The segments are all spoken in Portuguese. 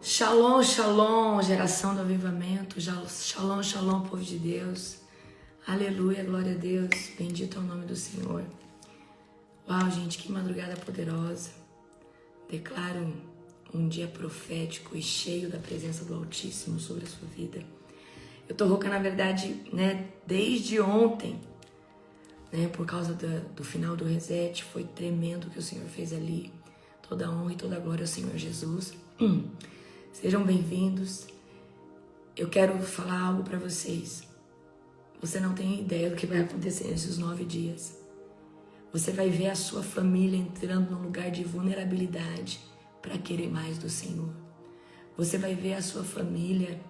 Shalom, shalom, geração do avivamento. Shalom, shalom, povo de Deus. Aleluia, glória a Deus. Bendito é o nome do Senhor. Uau, gente, que madrugada poderosa. Declaro um dia profético e cheio da presença do Altíssimo sobre a sua vida. Eu tô rouca, na verdade, desde ontem, por causa do final do reset. Foi tremendo o que o Senhor fez ali. Toda a honra e toda a glória ao Senhor Jesus. Sejam bem-vindos. Eu quero falar algo para vocês. Você não tem ideia do que vai acontecer nesses 9 dias. Você vai ver a sua família entrando num lugar de vulnerabilidade para querer mais do Senhor. Você vai ver a sua família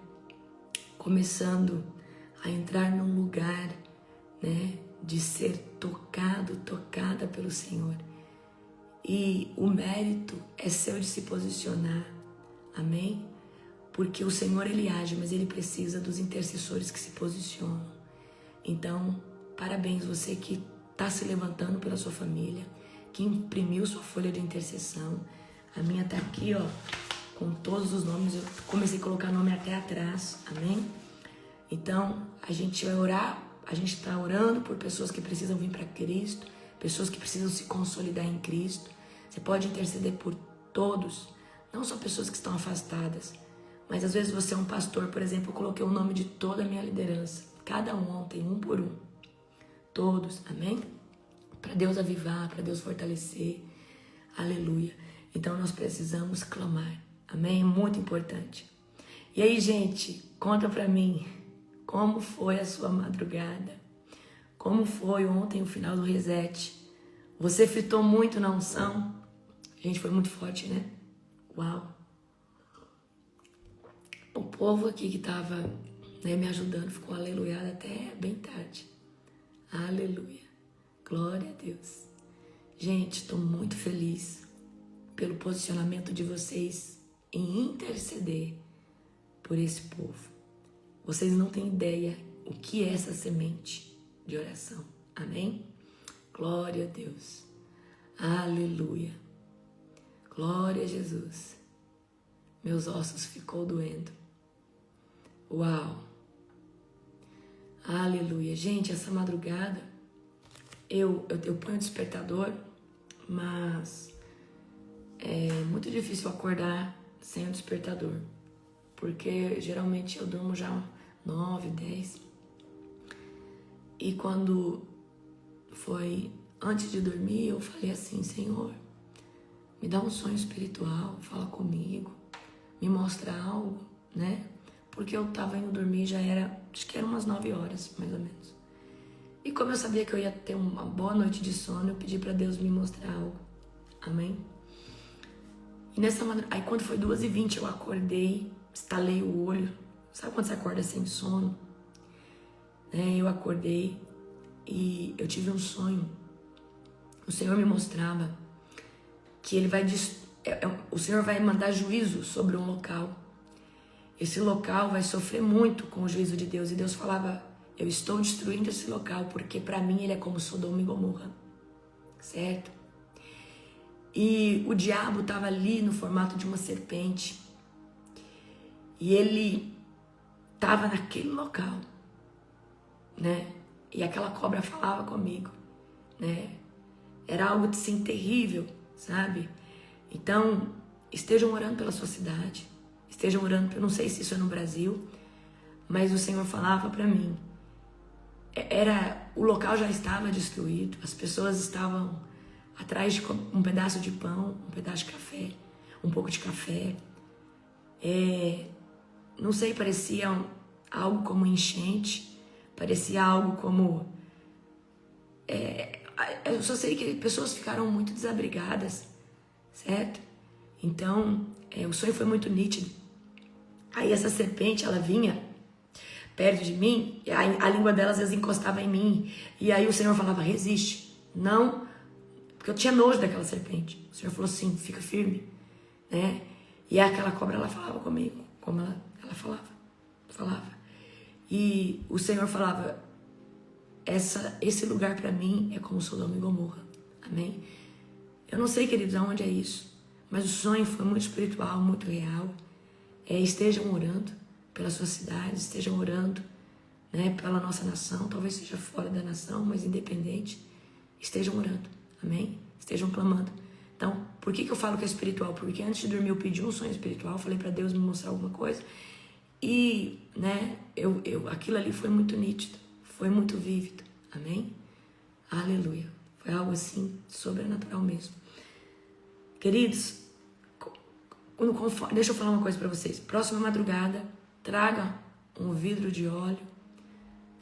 começando a entrar num lugar, de ser tocada pelo Senhor. E o mérito é seu de se posicionar. Amém? Porque o Senhor, Ele age, mas Ele precisa dos intercessores que se posicionam. Então, parabéns você que está se levantando pela sua família, que imprimiu sua folha de intercessão. A minha está aqui, com todos os nomes. Eu comecei a colocar nome até atrás. Amém? Então, a gente vai orar. A gente está orando por pessoas que precisam vir para Cristo, pessoas que precisam se consolidar em Cristo. Você pode interceder por todos, não só pessoas que estão afastadas, mas às vezes você é um pastor, por exemplo. Eu coloquei o nome de toda a minha liderança, cada um ontem, um por um, todos, amém? Para Deus avivar, para Deus fortalecer, aleluia. Então nós precisamos clamar, amém? Muito importante. E aí, gente, conta para mim, como foi a sua madrugada? Como foi ontem o final do reset? Você fritou muito na unção? Gente, foi muito forte, né? Uau! O povo aqui que estava me ajudando ficou aleluiado até bem tarde. Aleluia! Glória a Deus! Gente, estou muito feliz pelo posicionamento de vocês em interceder por esse povo. Vocês não têm ideia o que é essa semente de oração. Amém? Glória a Deus! Aleluia! Glória a Jesus! Meus ossos ficou doendo. Uau! Aleluia! Gente, essa madrugada eu ponho o despertador, mas é muito difícil acordar sem o despertador, porque geralmente eu durmo já 9, 10. E quando foi antes de dormir, eu falei assim: Senhor, me dá um sonho espiritual, fala comigo, me mostra algo, Porque eu tava indo dormir, já era, acho que eram umas 9 horas, mais ou menos. E como eu sabia que eu ia ter uma boa noite de sono, eu pedi pra Deus me mostrar algo. Amém? E nessa madrugada, aí quando foi 2h20, eu acordei, estalei o olho. Sabe quando você acorda sem sono? Eu acordei e eu tive um sonho. O Senhor me mostrava que Ele vai... O Senhor vai mandar juízo sobre um local. Esse local vai sofrer muito com o juízo de Deus. E Deus falava: eu estou destruindo esse local, porque para mim ele é como Sodoma e Gomorra. Certo? E o diabo estava ali no formato de uma serpente. E ele estava naquele local, E aquela cobra falava comigo, Era algo assim terrível, sabe? Então, estejam orando pela sua cidade. Estejam orando, eu não sei se isso é no Brasil, mas o Senhor falava para mim. O local já estava destruído, as pessoas estavam atrás de um pedaço de pão, um pedaço de café, um pouco de café. Não sei, parecia algo como enchente, parecia algo como... eu só sei que pessoas ficaram muito desabrigadas, certo? Então, o sonho foi muito nítido. Aí essa serpente, ela vinha perto de mim, e a língua dela às vezes encostava em mim, e aí o Senhor falava: resiste, não, porque eu tinha nojo daquela serpente. O Senhor falou assim: fica firme, E aquela cobra, ela falava comigo, como ela falava. E o Senhor falava: esse lugar para mim é como Sodoma e Gomorra, amém? Eu não sei, queridos, aonde é isso, mas o sonho foi muito espiritual, muito real. estejam orando pela sua cidade, estejam orando, né, pela nossa nação, talvez seja fora da nação, mas independente, estejam orando, amém? Estejam clamando. Então, por que eu falo que é espiritual? Porque antes de dormir eu pedi um sonho espiritual, falei para Deus me mostrar alguma coisa e, né, aquilo ali foi muito nítido, foi muito vívido, amém? Aleluia. Foi algo assim sobrenatural mesmo. Queridos, deixa eu falar uma coisa para vocês. Próxima madrugada, traga um vidro de óleo.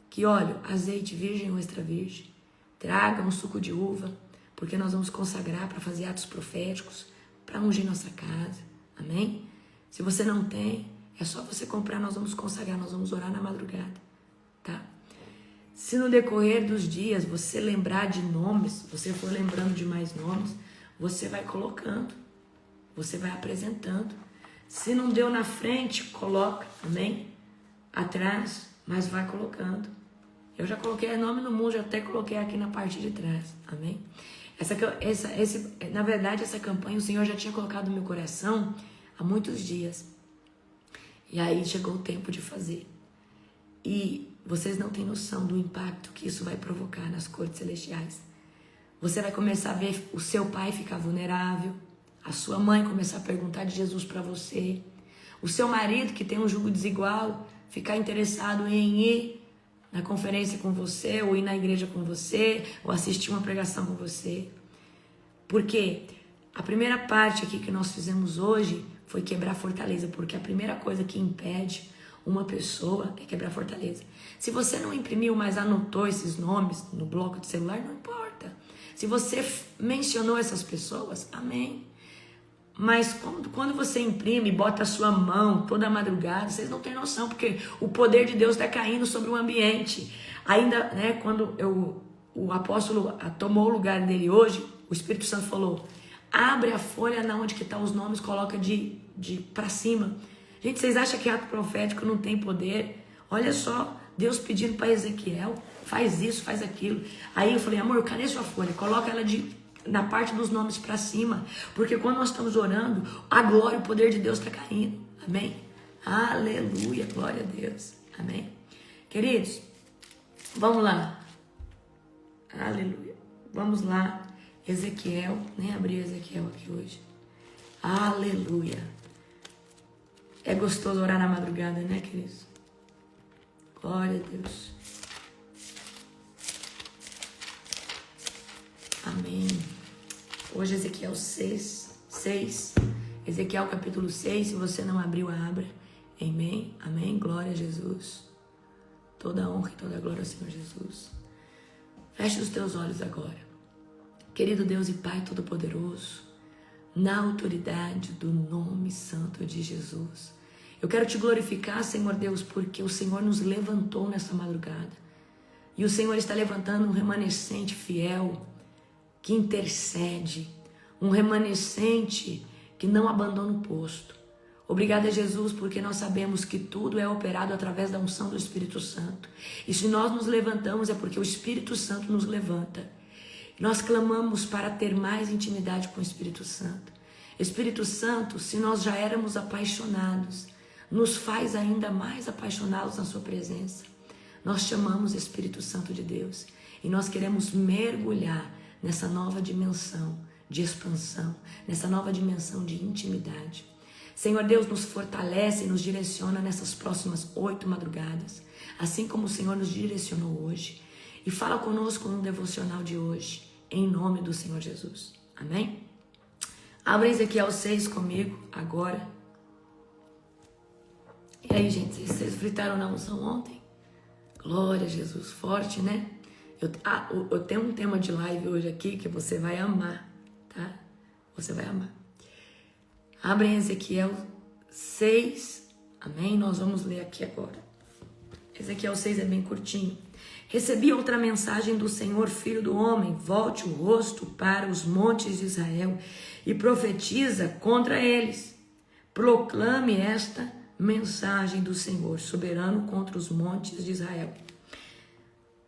Que óleo? Azeite virgem ou extra virgem. Traga um suco de uva, porque nós vamos consagrar para fazer atos proféticos, para ungir nossa casa. Amém? Se você não tem, é só você comprar, nós vamos consagrar, nós vamos orar na madrugada, tá? Se no decorrer dos dias você lembrar de nomes, você for lembrando de mais nomes, você vai colocando, você vai apresentando. Se não deu na frente, coloca, amém? Atrás, mas vai colocando. Eu já coloquei nome no mundo, já até coloquei aqui na parte de trás, amém? Na verdade, essa campanha o Senhor já tinha colocado no meu coração há muitos dias. E aí chegou o tempo de fazer. E vocês não têm noção do impacto que isso vai provocar nas cortes celestiais. Você vai começar a ver o seu pai ficar vulnerável, a sua mãe começar a perguntar de Jesus para você, o seu marido que tem um jugo desigual ficar interessado em ir na conferência com você, ou ir na igreja com você, ou assistir uma pregação com você. Porque a primeira parte aqui que nós fizemos hoje foi quebrar fortaleza, porque a primeira coisa que impede uma pessoa é quebrar fortaleza. Se você não imprimiu, mas anotou esses nomes no bloco de celular, não importa. Se você mencionou essas pessoas, amém. Mas quando você imprime, bota a sua mão toda madrugada, vocês não têm noção, porque o poder de Deus está caindo sobre o ambiente. Ainda, né, quando o apóstolo tomou o lugar dele hoje, o Espírito Santo falou, abre a folha na onde que tá os nomes, coloca de para cima. Gente, vocês acham que ato profético não tem poder? Olha só, Deus pedindo para Ezequiel, faz isso, faz aquilo. Aí eu falei, amor, cadê sua folha? Coloca ela na parte dos nomes para cima, porque quando nós estamos orando, a glória, o poder de Deus está caindo, amém? Aleluia, glória a Deus, amém? Queridos, vamos lá, aleluia, vamos lá, Ezequiel, nem abri Ezequiel aqui hoje, aleluia, é gostoso orar na madrugada, né, queridos? Glória a Deus. Amém. Hoje Ezequiel 6. Ezequiel capítulo 6. Se você não abriu, abra. Amém. Amém. Glória a Jesus. Toda a honra e toda a glória ao Senhor Jesus. Feche os teus olhos agora. Querido Deus e Pai Todo-Poderoso, na autoridade do nome santo de Jesus, eu quero te glorificar, Senhor Deus, porque o Senhor nos levantou nessa madrugada. E o Senhor está levantando um remanescente fiel, que intercede, um remanescente que não abandona o posto. Obrigada, Jesus, porque nós sabemos que tudo é operado através da unção do Espírito Santo. E se nós nos levantamos é porque o Espírito Santo nos levanta. Nós clamamos para ter mais intimidade com o Espírito Santo. Espírito Santo, se nós já éramos apaixonados, nos faz ainda mais apaixonados na sua presença. Nós chamamos Espírito Santo de Deus e nós queremos mergulhar nessa nova dimensão de expansão, nessa nova dimensão de intimidade. Senhor Deus, nos fortalece e nos direciona nessas próximas 8 madrugadas, assim como o Senhor nos direcionou hoje. E fala conosco no devocional de hoje, em nome do Senhor Jesus. Amém? Abra Ezequiel 6 comigo agora. E aí, gente, vocês fritaram na unção ontem? Glória a Jesus, forte, né? Eu tenho um tema de live hoje aqui que você vai amar, tá? Você vai amar. Abre em Ezequiel 6, amém? Nós vamos ler aqui agora. Ezequiel 6 é bem curtinho. Recebi outra mensagem do Senhor, filho do homem, volte o rosto para os montes de Israel e profetiza contra eles. Proclame esta mensagem do Senhor, soberano contra os montes de Israel.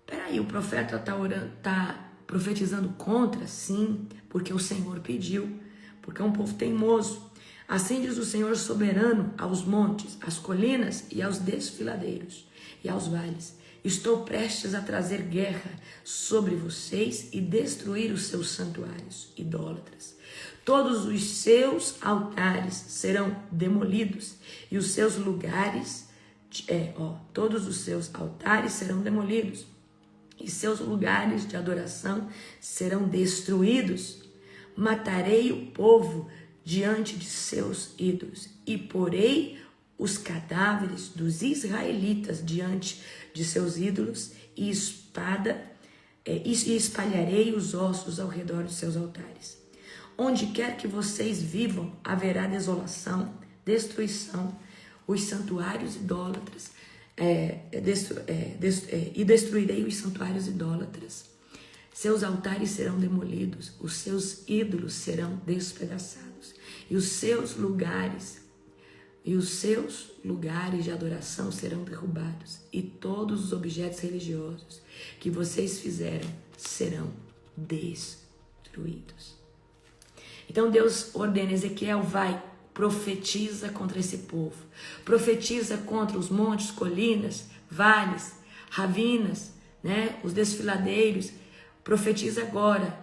Peraí, o profeta está profetizando contra? Sim, porque o Senhor pediu, porque é um povo teimoso. Assim diz o Senhor soberano aos montes, às colinas e aos desfiladeiros e aos vales. Estou prestes a trazer guerra sobre vocês e destruir os seus santuários idólatras. Todos os seus altares serão demolidos e os seus lugares, todos os seus altares serão demolidos e seus lugares de adoração serão destruídos. Matarei o povo diante de seus ídolos e porei os cadáveres dos israelitas diante de seus ídolos e espalharei os ossos ao redor dos seus altares. Onde quer que vocês vivam, haverá desolação, destruição, os santuários idólatras, e destruirei os santuários idólatras. Seus altares serão demolidos, os seus ídolos serão despedaçados, e os seus lugares de adoração serão derrubados, e todos os objetos religiosos que vocês fizeram serão destruídos. Então Deus ordena, Ezequiel, vai, profetiza contra esse povo, profetiza contra os montes, colinas, vales, ravinas, os desfiladeiros, profetiza agora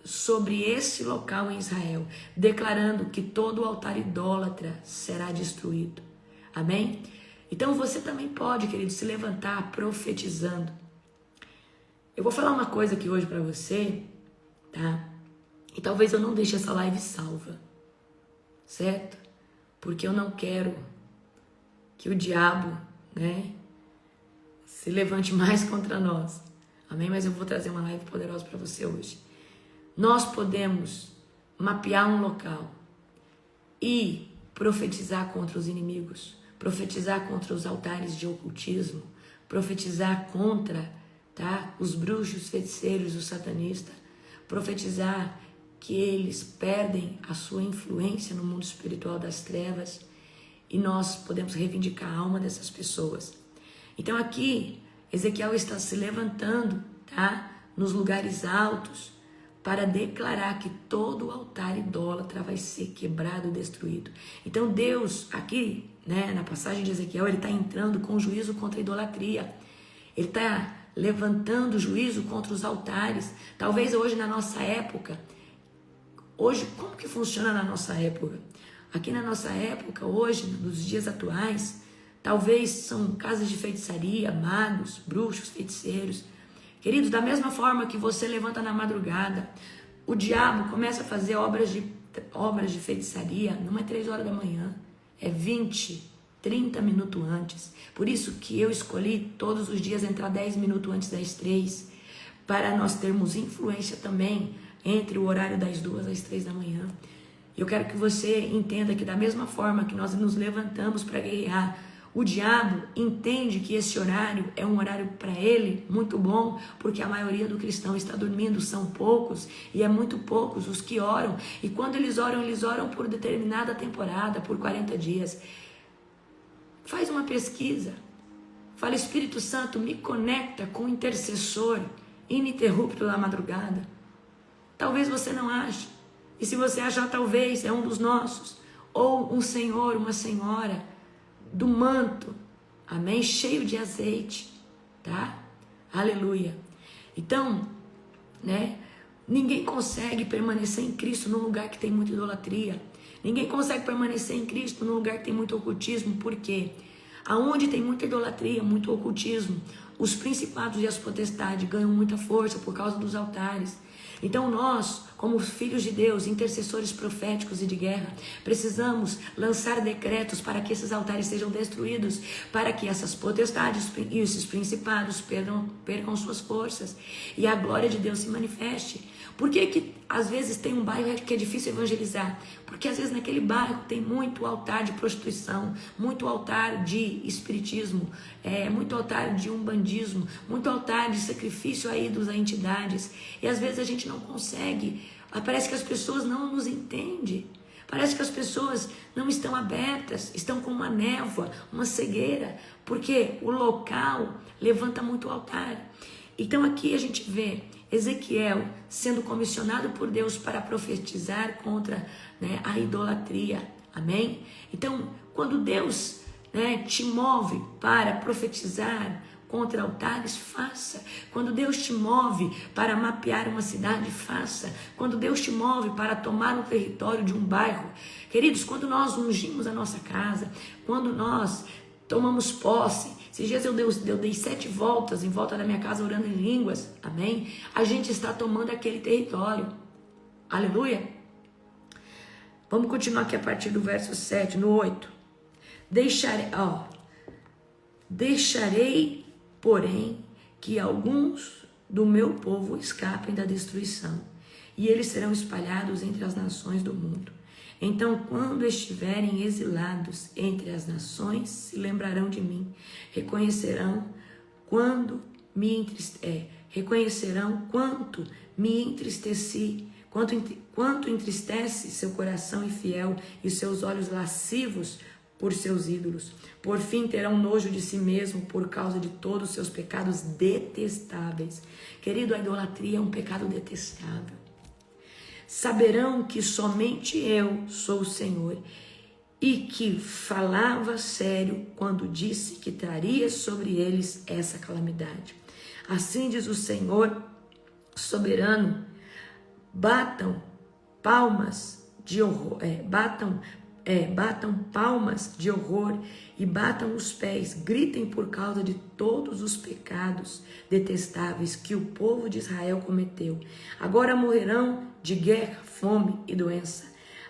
sobre esse local em Israel, declarando que todo o altar idólatra será destruído. Amém? Então você também pode, querido, se levantar profetizando. Eu vou falar uma coisa aqui hoje para você, tá? E talvez eu não deixe essa live salva, certo? Porque eu não quero que o diabo, se levante mais contra nós. Amém? Mas eu vou trazer uma live poderosa para você hoje. Nós podemos mapear um local e profetizar contra os inimigos, profetizar contra os altares de ocultismo, profetizar contra, os bruxos, feiticeiros, os satanistas, profetizar que eles perdem a sua influência no mundo espiritual das trevas e nós podemos reivindicar a alma dessas pessoas. Então aqui, Ezequiel está se levantando, nos lugares altos, para declarar que todo o altar idólatra vai ser quebrado, destruído. Então Deus, aqui, na passagem de Ezequiel, ele está entrando com juízo contra a idolatria. Ele está levantando juízo contra os altares. Talvez hoje na nossa época, como que funciona na nossa época? Aqui na nossa época, hoje, nos dias atuais, talvez são casas de feitiçaria, magos, bruxos, feiticeiros. Queridos, da mesma forma que você levanta na madrugada, o diabo começa a fazer obras de feitiçaria, não é 3 horas da manhã, é 20, 30 minutos antes. Por isso que eu escolhi todos os dias entrar 10 minutos antes das 3, para nós termos influência também entre o horário das 2 às 3 da manhã. Eu quero que você entenda que da mesma forma que nós nos levantamos para guerrear, o diabo entende que esse horário é um horário para ele muito bom, porque a maioria do cristão está dormindo, são poucos, e é muito poucos os que oram. E quando eles oram por determinada temporada, por 40 dias. Faz uma pesquisa. Fala, Espírito Santo, me conecta com o intercessor ininterrupto da madrugada. Talvez você não ache. E se você achar, talvez é um dos nossos. Ou um senhor, uma senhora do manto, amém? Cheio de azeite, Aleluia. Então, ninguém consegue permanecer em Cristo num lugar que tem muita idolatria. Ninguém consegue permanecer em Cristo num lugar que tem muito ocultismo. Por quê? Aonde tem muita idolatria, muito ocultismo, os principados e as potestades ganham muita força por causa dos altares. Então nós, como filhos de Deus, intercessores proféticos e de guerra, precisamos lançar decretos para que esses altares sejam destruídos, para que essas potestades e esses principados percam suas forças e a glória de Deus se manifeste. Por que às vezes tem um bairro que é difícil evangelizar? Porque às vezes naquele bairro tem muito altar de prostituição, muito altar de espiritismo, muito altar de umbandismo, muito altar de sacrifício a ídolos, a entidades. E às vezes a gente não consegue, parece que as pessoas não nos entendem. Parece que as pessoas não estão abertas, estão com uma névoa, uma cegueira, porque o local levanta muito altar. Então aqui a gente vê Ezequiel sendo comissionado por Deus para profetizar contra a idolatria. Amém? Então, quando Deus, te move para profetizar contra altares, faça. Quando Deus te move para mapear uma cidade, faça. Quando Deus te move para tomar um território de um bairro, queridos, quando nós ungimos a nossa casa, quando nós tomamos posse, esses dias eu dei 7 voltas em volta da minha casa orando em línguas, amém? A gente está tomando aquele território, aleluia. Vamos continuar aqui a partir do verso 7, no 8. Deixarei, porém, que alguns do meu povo escapem da destruição, e eles serão espalhados entre as nações do mundo. Então, quando estiverem exilados entre as nações, se lembrarão de mim, reconhecerão quanto me entristeci, quanto entristece seu coração infiel e seus olhos lascivos por seus ídolos. Por fim, terão nojo de si mesmo por causa de todos os seus pecados detestáveis. Querido, a idolatria é um pecado detestável. Saberão que somente eu sou o Senhor e que falava sério quando disse que traria sobre eles essa calamidade. Assim diz o Senhor soberano: batam palmas de horror, batam palmas de horror e batam os pés, gritem por causa de todos os pecados detestáveis que o povo de Israel cometeu. Agora morrerão de guerra, fome e doença.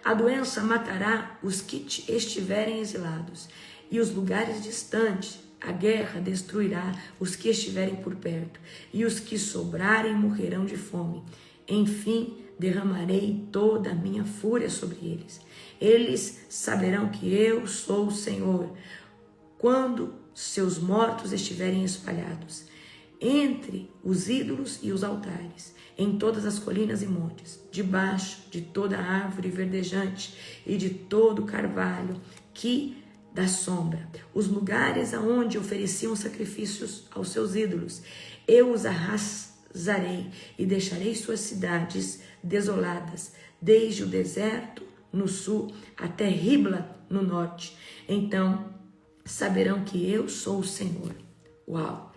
A doença matará os que estiverem exilados e os lugares distantes. A guerra destruirá os que estiverem por perto, e os que sobrarem morrerão de fome. Enfim, derramarei toda a minha fúria sobre eles. Eles saberão que eu sou o Senhor, quando seus mortos estiverem espalhados entre os ídolos e os altares, em todas as colinas e montes, debaixo de toda árvore verdejante e de todo carvalho que dá sombra, os lugares aonde ofereciam sacrifícios aos seus ídolos. Eu os arrasarei e deixarei suas cidades desoladas, desde o deserto no sul até Ribla no norte. Então saberão que eu sou o Senhor. Uau!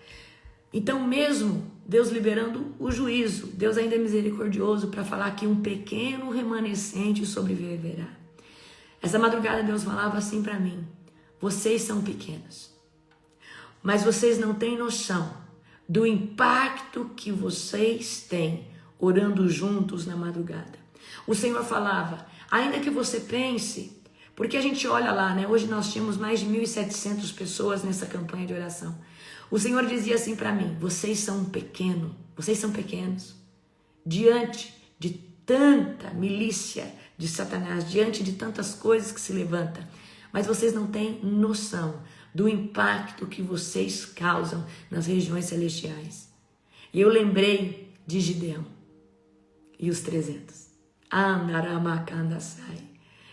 Então, mesmo Deus liberando o juízo, Deus ainda é misericordioso para falar que um pequeno remanescente sobreviverá. Essa madrugada Deus falava assim para mim: vocês são pequenos, mas vocês não têm noção do impacto que vocês têm orando juntos na madrugada. O Senhor falava: ainda que você pense, porque a gente olha lá, hoje nós tínhamos mais de 1.700 pessoas nessa campanha de oração. O Senhor dizia assim para mim: vocês são pequenos, diante de tanta milícia de Satanás, diante de tantas coisas que se levantam, mas vocês não têm noção do impacto que vocês causam nas regiões celestiais. E eu lembrei de Gideão e os 300.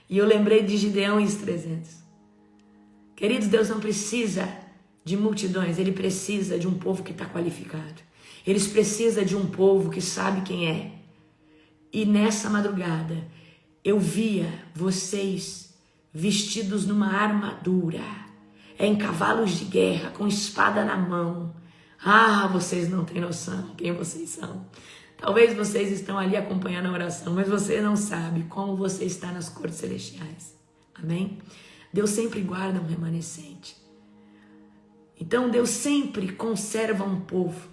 E eu lembrei de Gideão e os 300. Queridos, Deus não precisa de multidões, Ele precisa de um povo que está qualificado. Eles precisam de um povo que sabe quem é. E nessa madrugada, eu via vocês vestidos numa armadura, em cavalos de guerra, com espada na mão. Vocês não têm noção quem vocês são. Talvez vocês estão ali acompanhando a oração, mas você não sabe como você está nas cortes celestiais. Amém? Deus sempre guarda um remanescente. Então Deus sempre conserva um povo.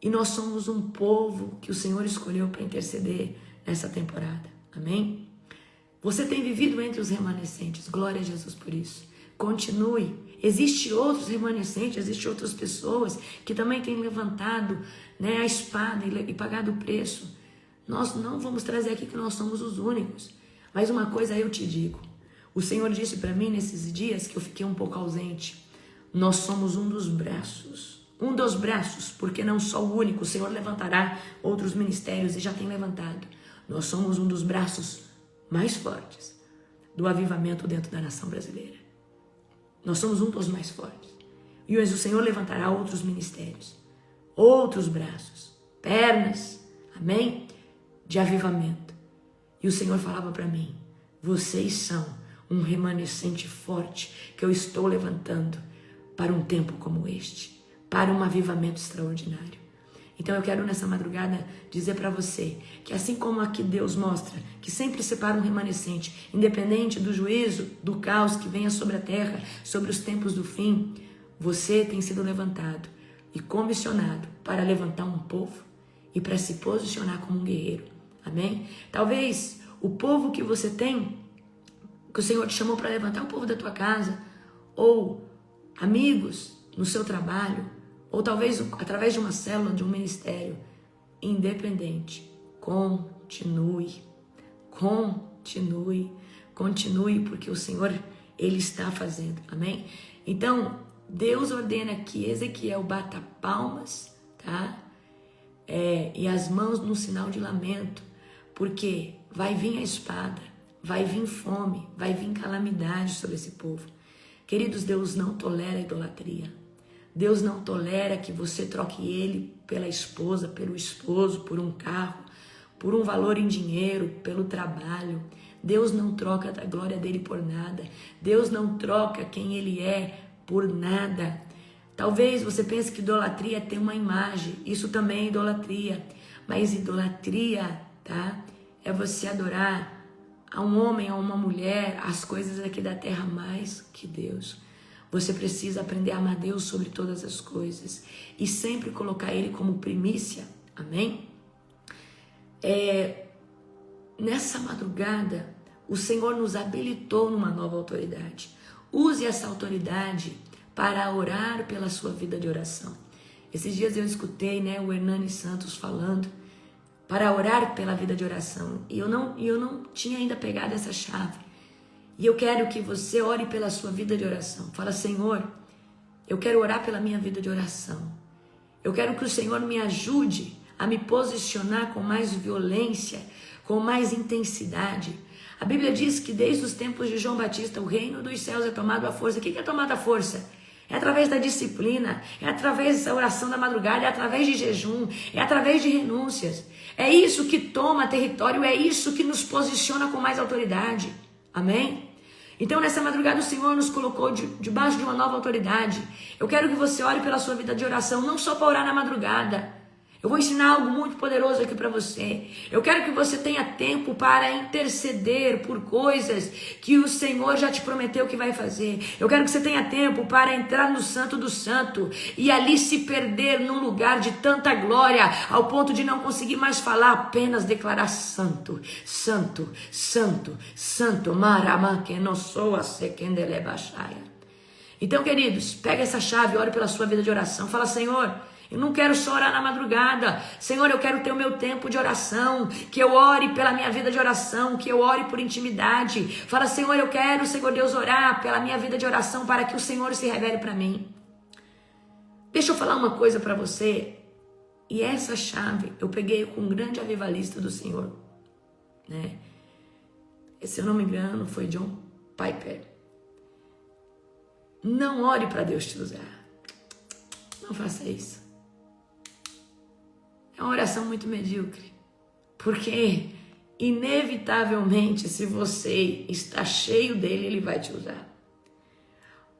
E nós somos um povo que o Senhor escolheu para interceder nessa temporada. Amém? Você tem vivido entre os remanescentes. Glória a Jesus por isso. Continue. Existem outros remanescentes, existem outras pessoas que também têm levantado a espada e pagado o preço. Nós não vamos trazer aqui que nós somos os únicos. Mas uma coisa eu te digo. O Senhor disse para mim nesses dias que eu fiquei um pouco ausente. Nós somos um dos braços, porque não só o único. O Senhor levantará outros ministérios e já tem levantado. Nós somos um dos braços mais fortes do avivamento dentro da nação brasileira. Nós somos um dos mais fortes. E hoje o Senhor levantará outros ministérios, outros braços, pernas, amém? De avivamento. E o Senhor falava para mim: vocês são um remanescente forte que eu estou levantando para um tempo como este, para um avivamento extraordinário. Então eu quero nessa madrugada dizer para você que assim como aqui Deus mostra que sempre separa um remanescente, independente do juízo, do caos que venha sobre a terra, sobre os tempos do fim, você tem sido levantado e comissionado para levantar um povo e para se posicionar como um guerreiro. Amém? Talvez o povo que você tem, que o Senhor te chamou para levantar, o povo da tua casa, ou amigos no seu trabalho, ou talvez através de uma célula, de um ministério, independente. Continue, porque o Senhor, Ele está fazendo, amém? Então, Deus ordena que Ezequiel bata palmas, tá? E as mãos no sinal de lamento, porque vai vir a espada, vai vir fome, vai vir calamidade sobre esse povo. Queridos, Deus não tolera idolatria. Deus não tolera que você troque ele pela esposa, pelo esposo, por um carro, por um valor em dinheiro, pelo trabalho. Deus não troca a glória dele por nada. Deus não troca quem ele é por nada. Talvez você pense que idolatria é ter uma imagem. Isso também é idolatria. Mas idolatria, tá? É você adorar a um homem, a uma mulher, as coisas aqui da terra mais que Deus. Você precisa aprender a amar Deus sobre todas as coisas e sempre colocar Ele como primícia, amém? Nessa madrugada, o Senhor nos habilitou numa nova autoridade. Use essa autoridade para orar pela sua vida de oração. Esses dias eu escutei, o Hernani Santos falando para orar pela vida de oração e eu não tinha ainda pegado essa chave. E eu quero que você ore pela sua vida de oração. Fala, Senhor, eu quero orar pela minha vida de oração. Eu quero que o Senhor me ajude a me posicionar com mais violência, com mais intensidade. A Bíblia diz que desde os tempos de João Batista, o reino dos céus é tomado à força. O que é tomado à força? É através da disciplina, é através da oração da madrugada, é através de jejum, é através de renúncias. É isso que toma território, é isso que nos posiciona com mais autoridade. Amém? Então nessa madrugada o Senhor nos colocou debaixo de uma nova autoridade. Eu quero que você ore pela sua vida de oração, não só para orar na madrugada. Eu vou ensinar algo muito poderoso aqui para você. Eu quero que você tenha tempo para interceder por coisas que o Senhor já te prometeu que vai fazer. Eu quero que você tenha tempo para entrar no Santo do Santo e ali se perder num lugar de tanta glória, ao ponto de não conseguir mais falar, apenas declarar santo, santo, santo, santo. Então, queridos, pega essa chave, ore pela sua vida de oração. Fala, Senhor, eu não quero só orar na madrugada. Senhor, eu quero ter o meu tempo de oração. Que eu ore pela minha vida de oração. Que eu ore por intimidade. Fala, Senhor, eu quero, Senhor Deus, orar pela minha vida de oração para que o Senhor se revele para mim. Deixa eu falar uma coisa para você. E essa chave eu peguei com um grande avivalista do Senhor. Se eu não me engano, foi John Piper. Não ore para Deus te usar. Não faça isso. É uma oração muito medíocre, porque inevitavelmente, se você está cheio dele, ele vai te usar.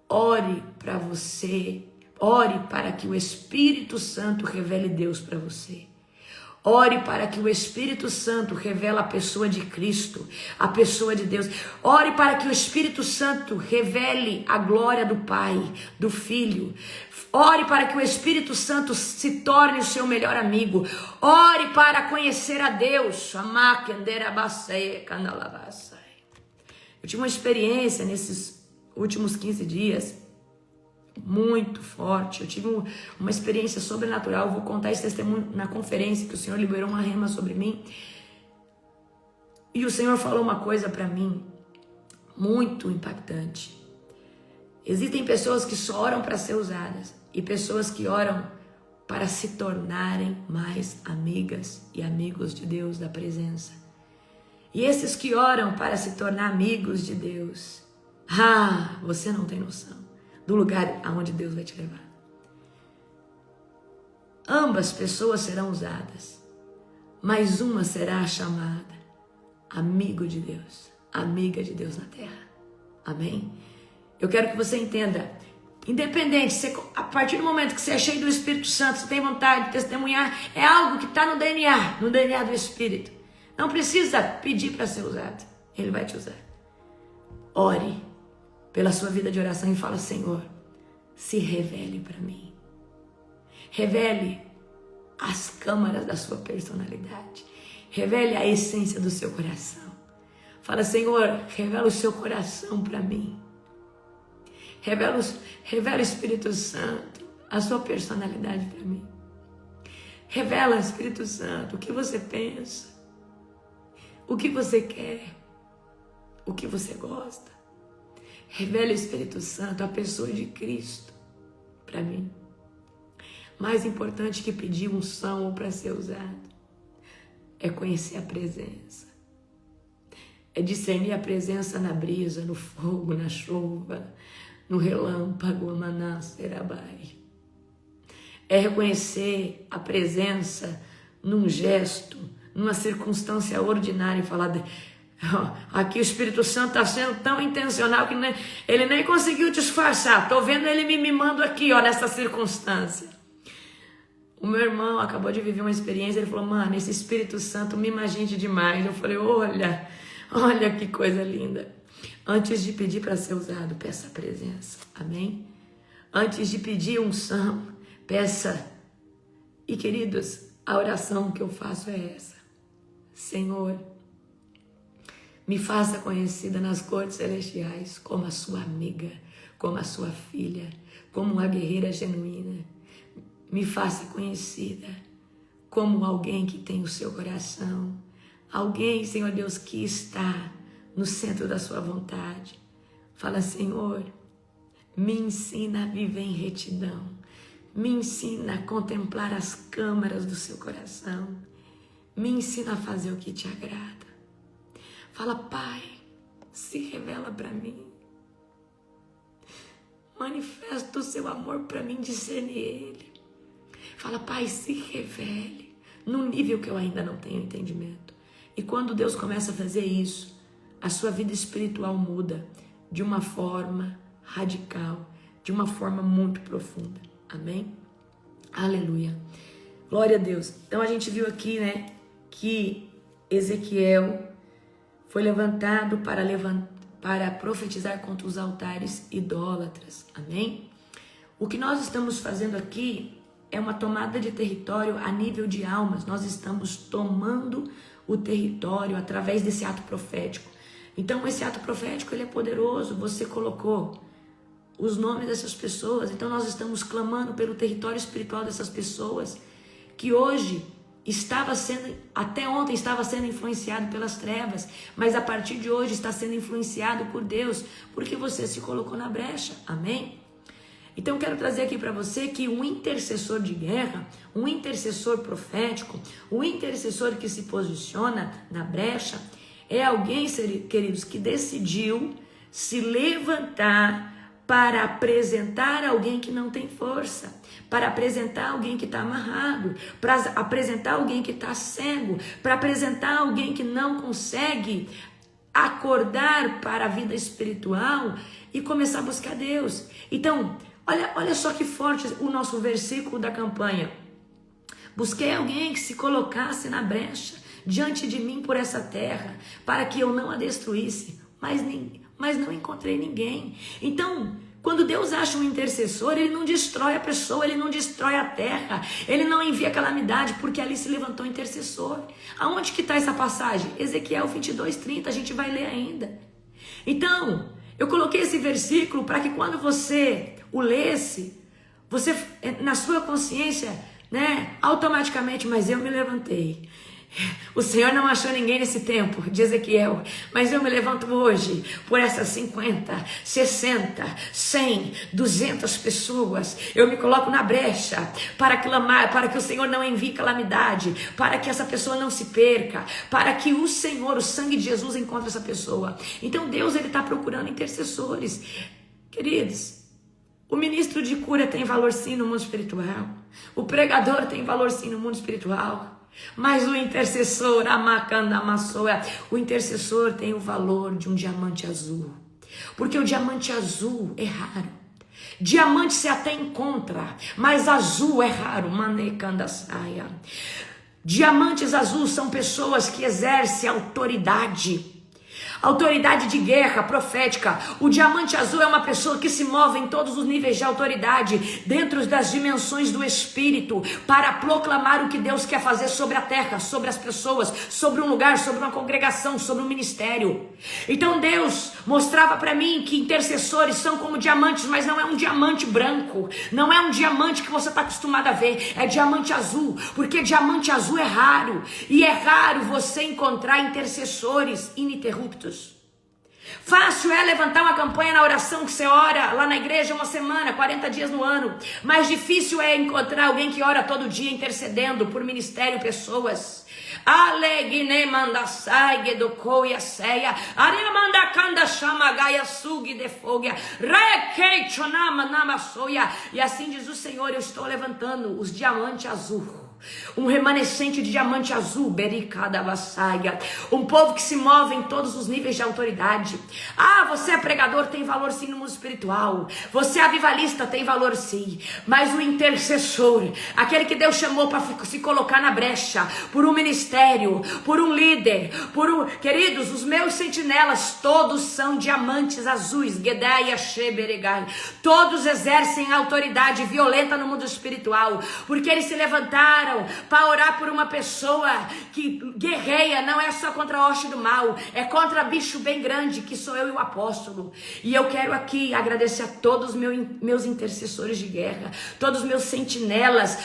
Ore para você, ore para que o Espírito Santo revele Deus para você. Ore para que o Espírito Santo revele a pessoa de Cristo, a pessoa de Deus. Ore para que o Espírito Santo revele a glória do Pai, do Filho. Ore para que o Espírito Santo se torne o seu melhor amigo. Ore para conhecer a Deus. Eu tive uma experiência nesses últimos 15 dias muito forte. Eu tive uma experiência sobrenatural. Eu vou contar esse testemunho na conferência que o Senhor liberou uma rema sobre mim. E o Senhor falou uma coisa para mim muito impactante. Existem pessoas que só oram para ser usadas e pessoas que oram para se tornarem mais amigas e amigos de Deus, da presença. E esses que oram para se tornar amigos de Deus, você não tem noção do lugar aonde Deus vai te levar. Ambas pessoas serão usadas, mas uma será chamada amigo de Deus, amiga de Deus na terra. Amém? Eu quero que você entenda, independente, a partir do momento que você é cheio do Espírito Santo, você tem vontade de testemunhar, é algo que está no DNA do Espírito. Não precisa pedir para ser usado, Ele vai te usar. Ore pela sua vida de oração e fala: Senhor, se revele para mim. Revele as câmaras da sua personalidade. Revele a essência do seu coração. Fala: Senhor, revela o seu coração para mim. Revela o Espírito Santo, a sua personalidade para mim. Revela, Espírito Santo, o que você pensa, o que você quer, o que você gosta. Revela, Espírito Santo, a pessoa de Cristo para mim. Mais importante que pedir unção ou para ser usado é conhecer a presença. É discernir a presença na brisa, no fogo, na chuva, no relâmpago, maná, serabai. É reconhecer a presença num gesto, numa circunstância ordinária e falar: aqui o Espírito Santo está sendo tão intencional que ele nem conseguiu disfarçar. Estou vendo ele me mimando aqui, nessa circunstância. O meu irmão acabou de viver uma experiência, ele falou: mano, esse Espírito Santo mima a gente demais. Eu falei: olha que coisa linda. Antes de pedir para ser usado, peça a presença. Amém? Antes de pedir unção, peça. E queridos, a oração que eu faço é essa: Senhor, me faça conhecida nas cortes celestiais como a sua amiga, como a sua filha, como uma guerreira genuína. Me faça conhecida como alguém que tem o seu coração. Alguém, Senhor Deus, que está no centro da sua vontade. Fala: Senhor, me ensina a viver em retidão. Me ensina a contemplar as câmaras do seu coração. Me ensina a fazer o que te agrada. Fala: Pai, se revela para mim. Manifesta o seu amor para mim, discerne ele. Fala: Pai, se revele num nível que eu ainda não tenho entendimento. E quando Deus começa a fazer isso, a sua vida espiritual muda de uma forma radical, de uma forma muito profunda. Amém? Aleluia. Glória a Deus. Então a gente viu aqui, que Ezequiel foi levantado para profetizar contra os altares idólatras. Amém? O que nós estamos fazendo aqui é uma tomada de território a nível de almas. Nós estamos tomando o território através desse ato profético. Então esse ato profético, ele é poderoso. Você colocou os nomes dessas pessoas. Então nós estamos clamando pelo território espiritual dessas pessoas que hoje até ontem estava sendo influenciado pelas trevas, mas a partir de hoje está sendo influenciado por Deus, porque você se colocou na brecha. Amém? Então eu quero trazer aqui para você que um intercessor de guerra, um intercessor profético, um intercessor que se posiciona na brecha, é alguém, queridos, que decidiu se levantar para apresentar alguém que não tem força, para apresentar alguém que está amarrado, para apresentar alguém que está cego, para apresentar alguém que não consegue acordar para a vida espiritual e começar a buscar Deus. Então, olha só que forte o nosso versículo da campanha. Busquei alguém que se colocasse na brecha diante de mim por essa terra, para que eu não a destruísse, mas não encontrei ninguém. Então, quando Deus acha um intercessor, ele não destrói a pessoa, ele não destrói a terra, ele não envia calamidade, porque ali se levantou um intercessor. Aonde que está essa passagem? Ezequiel 22:30, a gente vai ler ainda. Então, eu coloquei esse versículo para que quando você o lesse, você, na sua consciência, automaticamente: mas eu me levantei. O Senhor não achou ninguém nesse tempo de Ezequiel, mas eu me levanto hoje por essas 50, 60, 100, 200 pessoas. Eu me coloco na brecha para clamar, para que o Senhor não envie calamidade, para que essa pessoa não se perca, para que o Senhor, o sangue de Jesus, encontre essa pessoa. Então Deus, ele está procurando intercessores. Queridos, o ministro de cura tem valor sim no mundo espiritual, o pregador tem valor sim no mundo espiritual, mas o intercessor, o intercessor tem o valor de um diamante azul. Porque o diamante azul é raro. Diamante se até encontra, mas azul é raro. Manecandasaia. Diamantes azuis são pessoas que exercem autoridade. Autoridade de guerra profética. O diamante azul é uma pessoa que se move em todos os níveis de autoridade, dentro das dimensões do Espírito, para proclamar o que Deus quer fazer sobre a terra, sobre as pessoas, sobre um lugar, sobre uma congregação, sobre um ministério. Então Deus mostrava para mim que intercessores são como diamantes, mas não é um diamante branco, não é um diamante que você está acostumado a ver, é diamante azul, porque diamante azul é raro, e é raro você encontrar intercessores ininterruptos. Fácil é levantar uma campanha na oração que você ora lá na igreja uma semana, 40 dias no ano. Mais difícil é encontrar alguém que ora todo dia intercedendo por ministério, pessoas. Alegne manda sai do coia ceia, areia manda canda chama gaia sugi de foga, requei chonama namasoia. E assim diz o Senhor: eu estou levantando os diamantes azul. Um remanescente de diamante azul, bericada vassaia. Um povo que se move em todos os níveis de autoridade. Ah, você é pregador, tem valor sim no mundo espiritual. Você é avivalista, tem valor sim. Mas o intercessor, aquele que Deus chamou para se colocar na brecha, por um ministério, por um líder, queridos, os meus sentinelas, todos são diamantes azuis. Gedeia sheberegai. Todos exercem autoridade violenta no mundo espiritual, porque eles se levantaram para orar por uma pessoa que guerreia, não é só contra a hoste do mal, é contra bicho bem grande, que sou eu e o apóstolo. E eu quero aqui agradecer a todos os meus intercessores de guerra, todos os meus sentinelas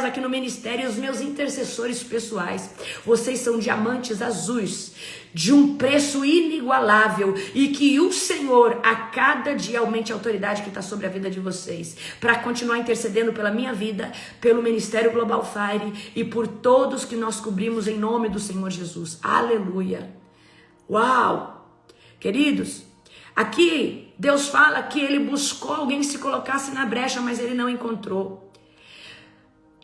aqui no ministério, e os meus intercessores pessoais. Vocês são diamantes azuis de um preço inigualável, e que o Senhor a cada dia aumente a autoridade que está sobre a vida de vocês, para continuar intercedendo pela minha vida, pelo Ministério Global Fire e por todos que nós cobrimos em nome do Senhor Jesus. Aleluia. Uau! Queridos, aqui Deus fala que ele buscou alguém que se colocasse na brecha, mas ele não encontrou.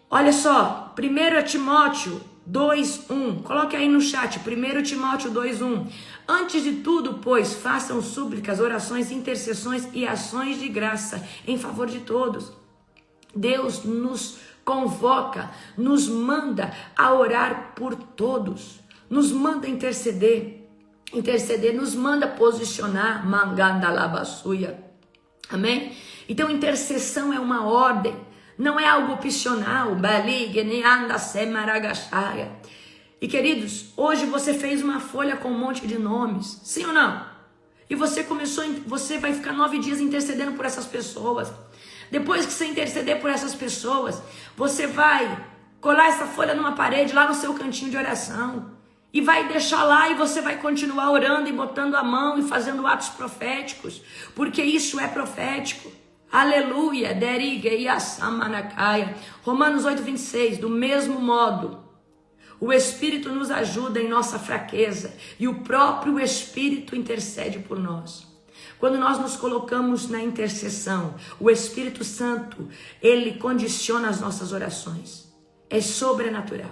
Olha só, 1 Timóteo 2:1, coloque aí no chat, 1 Timóteo 2:1. Antes de tudo, pois, façam súplicas, orações, intercessões e ações de graça em favor de todos. Deus nos convoca, nos manda a orar por todos, nos manda interceder, nos manda posicionar, mangandalabassuia. Amém? Então, intercessão é uma ordem. Não é algo opcional. E queridos, hoje você fez uma folha com um monte de nomes, sim ou não? E você vai ficar 9 dias intercedendo por essas pessoas. Depois que você interceder por essas pessoas, você vai colar essa folha numa parede, lá no seu cantinho de oração, e vai deixar lá, e você vai continuar orando e botando a mão e fazendo atos proféticos, porque isso é profético. Aleluia, Romanos 8:26, do mesmo modo, o Espírito nos ajuda em nossa fraqueza, e o próprio Espírito intercede por nós. Quando nós nos colocamos na intercessão, o Espírito Santo, ele condiciona as nossas orações. É sobrenatural.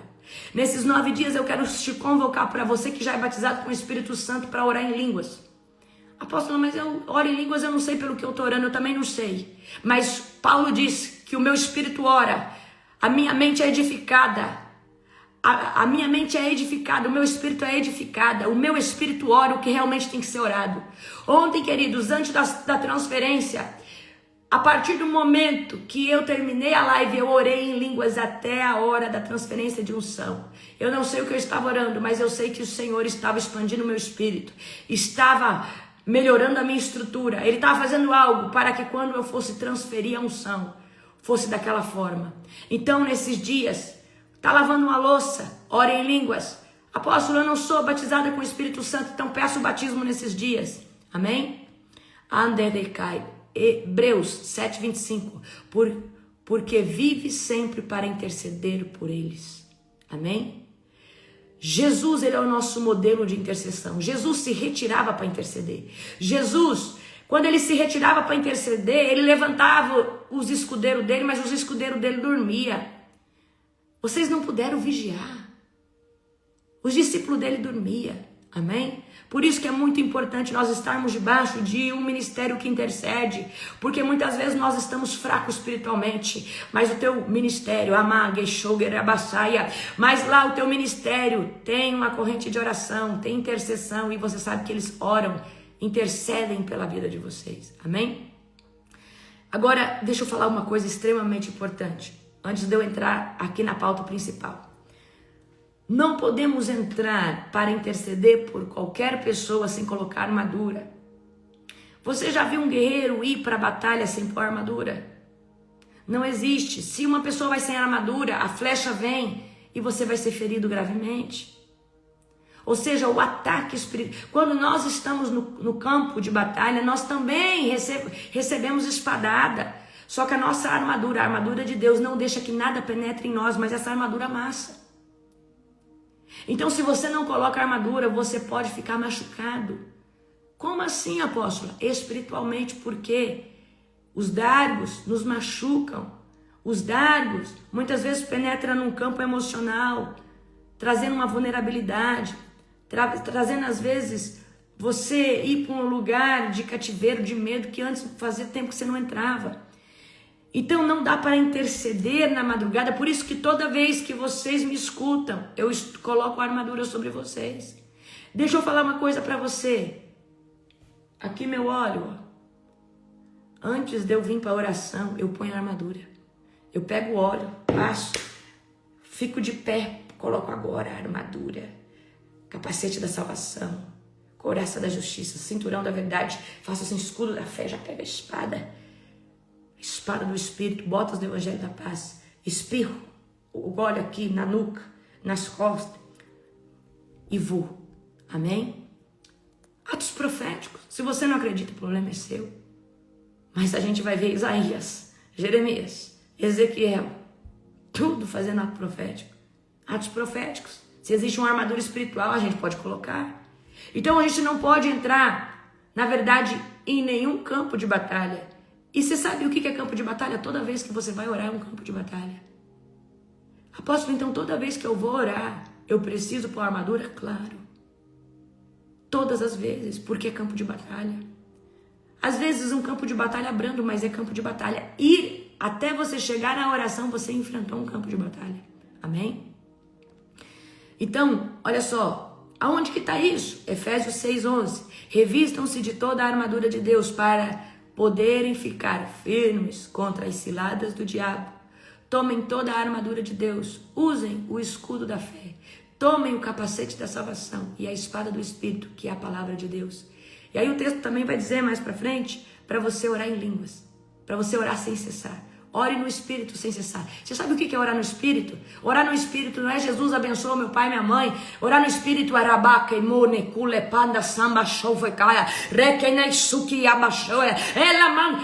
Nesses 9 dias eu quero te convocar, para você que já é batizado com o Espírito Santo, para orar em línguas. Apóstolo, mas eu oro em línguas, eu não sei pelo que eu estou orando, eu também não sei. Mas Paulo diz que o meu espírito ora, a minha mente é edificada, a minha mente é edificada, o meu espírito é edificada, o meu espírito ora o que realmente tem que ser orado. Ontem, queridos, antes da transferência, a partir do momento que eu terminei a live, eu orei em línguas até a hora da transferência de unção. Eu não sei o que eu estava orando, mas eu sei que o Senhor estava expandindo o meu espírito, estava melhorando a minha estrutura. Ele estava fazendo algo para que quando eu fosse transferir a unção, fosse daquela forma. Então, nesses dias, tá lavando uma louça, ore em línguas. Apóstolo, eu não sou batizada com o Espírito Santo, então peço o batismo nesses dias. Amém? Anderecai. Hebreus 7:25. Porque vive sempre para interceder por eles. Amém? Jesus, ele é o nosso modelo de intercessão. Jesus se retirava para interceder. Jesus, quando ele se retirava para interceder, ele levantava os escudeiros dele, mas os escudeiros dele dormiam. Vocês não puderam vigiar. Os discípulos dele dormiam. Amém? Por isso que é muito importante nós estarmos debaixo de um ministério que intercede, porque muitas vezes nós estamos fracos espiritualmente, mas o teu ministério, mas lá o teu ministério tem uma corrente de oração, tem intercessão, e você sabe que eles oram, intercedem pela vida de vocês, amém? Agora, deixa eu falar uma coisa extremamente importante, antes de eu entrar aqui na pauta principal. Não podemos entrar para interceder por qualquer pessoa sem colocar armadura. Você já viu um guerreiro ir para a batalha sem pôr armadura? Não existe. Se uma pessoa vai sem armadura, a flecha vem e você vai ser ferido gravemente. Ou seja, o ataque espiritual. Quando nós estamos no campo de batalha, nós também recebemos espadada. Só que a nossa armadura, a armadura de Deus, não deixa que nada penetre em nós, mas essa armadura amassa. Então, se você não coloca armadura, você pode ficar machucado. Como assim, apóstola? Espiritualmente, porque os dardos nos machucam. Os dardos muitas vezes penetram num campo emocional, trazendo uma vulnerabilidade, trazendo às vezes você ir para um lugar de cativeiro, de medo, que antes fazia tempo que você não entrava. Então não dá para interceder na madrugada, por isso que toda vez que vocês me escutam, eu coloco a armadura sobre vocês. Deixa eu falar uma coisa para você. Aqui meu óleo, ó. Antes de eu vir para a oração, eu ponho a armadura. Eu pego o óleo, passo, fico de pé, coloco agora a armadura, capacete da salvação, couraça da justiça, cinturão da verdade, faço assim, escudo da fé, já pego a espada do Espírito, botas do Evangelho da Paz, espirro o óleo aqui na nuca, nas costas e vou. Amém? Atos proféticos. Se você não acredita, o problema é seu. Mas a gente vai ver Isaías, Jeremias, Ezequiel, tudo fazendo ato profético. Atos proféticos. Se existe uma armadura espiritual, a gente pode colocar. Então a gente não pode entrar, na verdade, em nenhum campo de batalha. E você sabe o que é campo de batalha? Toda vez que você vai orar é um campo de batalha. Apóstolo, então toda vez que eu vou orar, eu preciso pôr armadura? Claro. Todas as vezes, porque é campo de batalha. Às vezes um campo de batalha brando, mas é campo de batalha. E até você chegar na oração, você enfrentou um campo de batalha. Amém? Então, olha só, aonde que está isso? Efésios 6:11. Revistam-se de toda a armadura de Deus para poderem ficar firmes contra as ciladas do diabo. Tomem toda a armadura de Deus, usem o escudo da fé, tomem o capacete da salvação e a espada do Espírito, que é a palavra de Deus. E aí o texto também vai dizer mais para frente, para você orar em línguas, para você orar sem cessar. Ore no Espírito sem cessar. Você sabe o que é orar no Espírito? Orar no Espírito não é Jesus abençoa meu pai e minha mãe. Orar no Espírito é rabaca, imune, cule, panda, samba, show, foi caia, requenei, suki, abaixoia.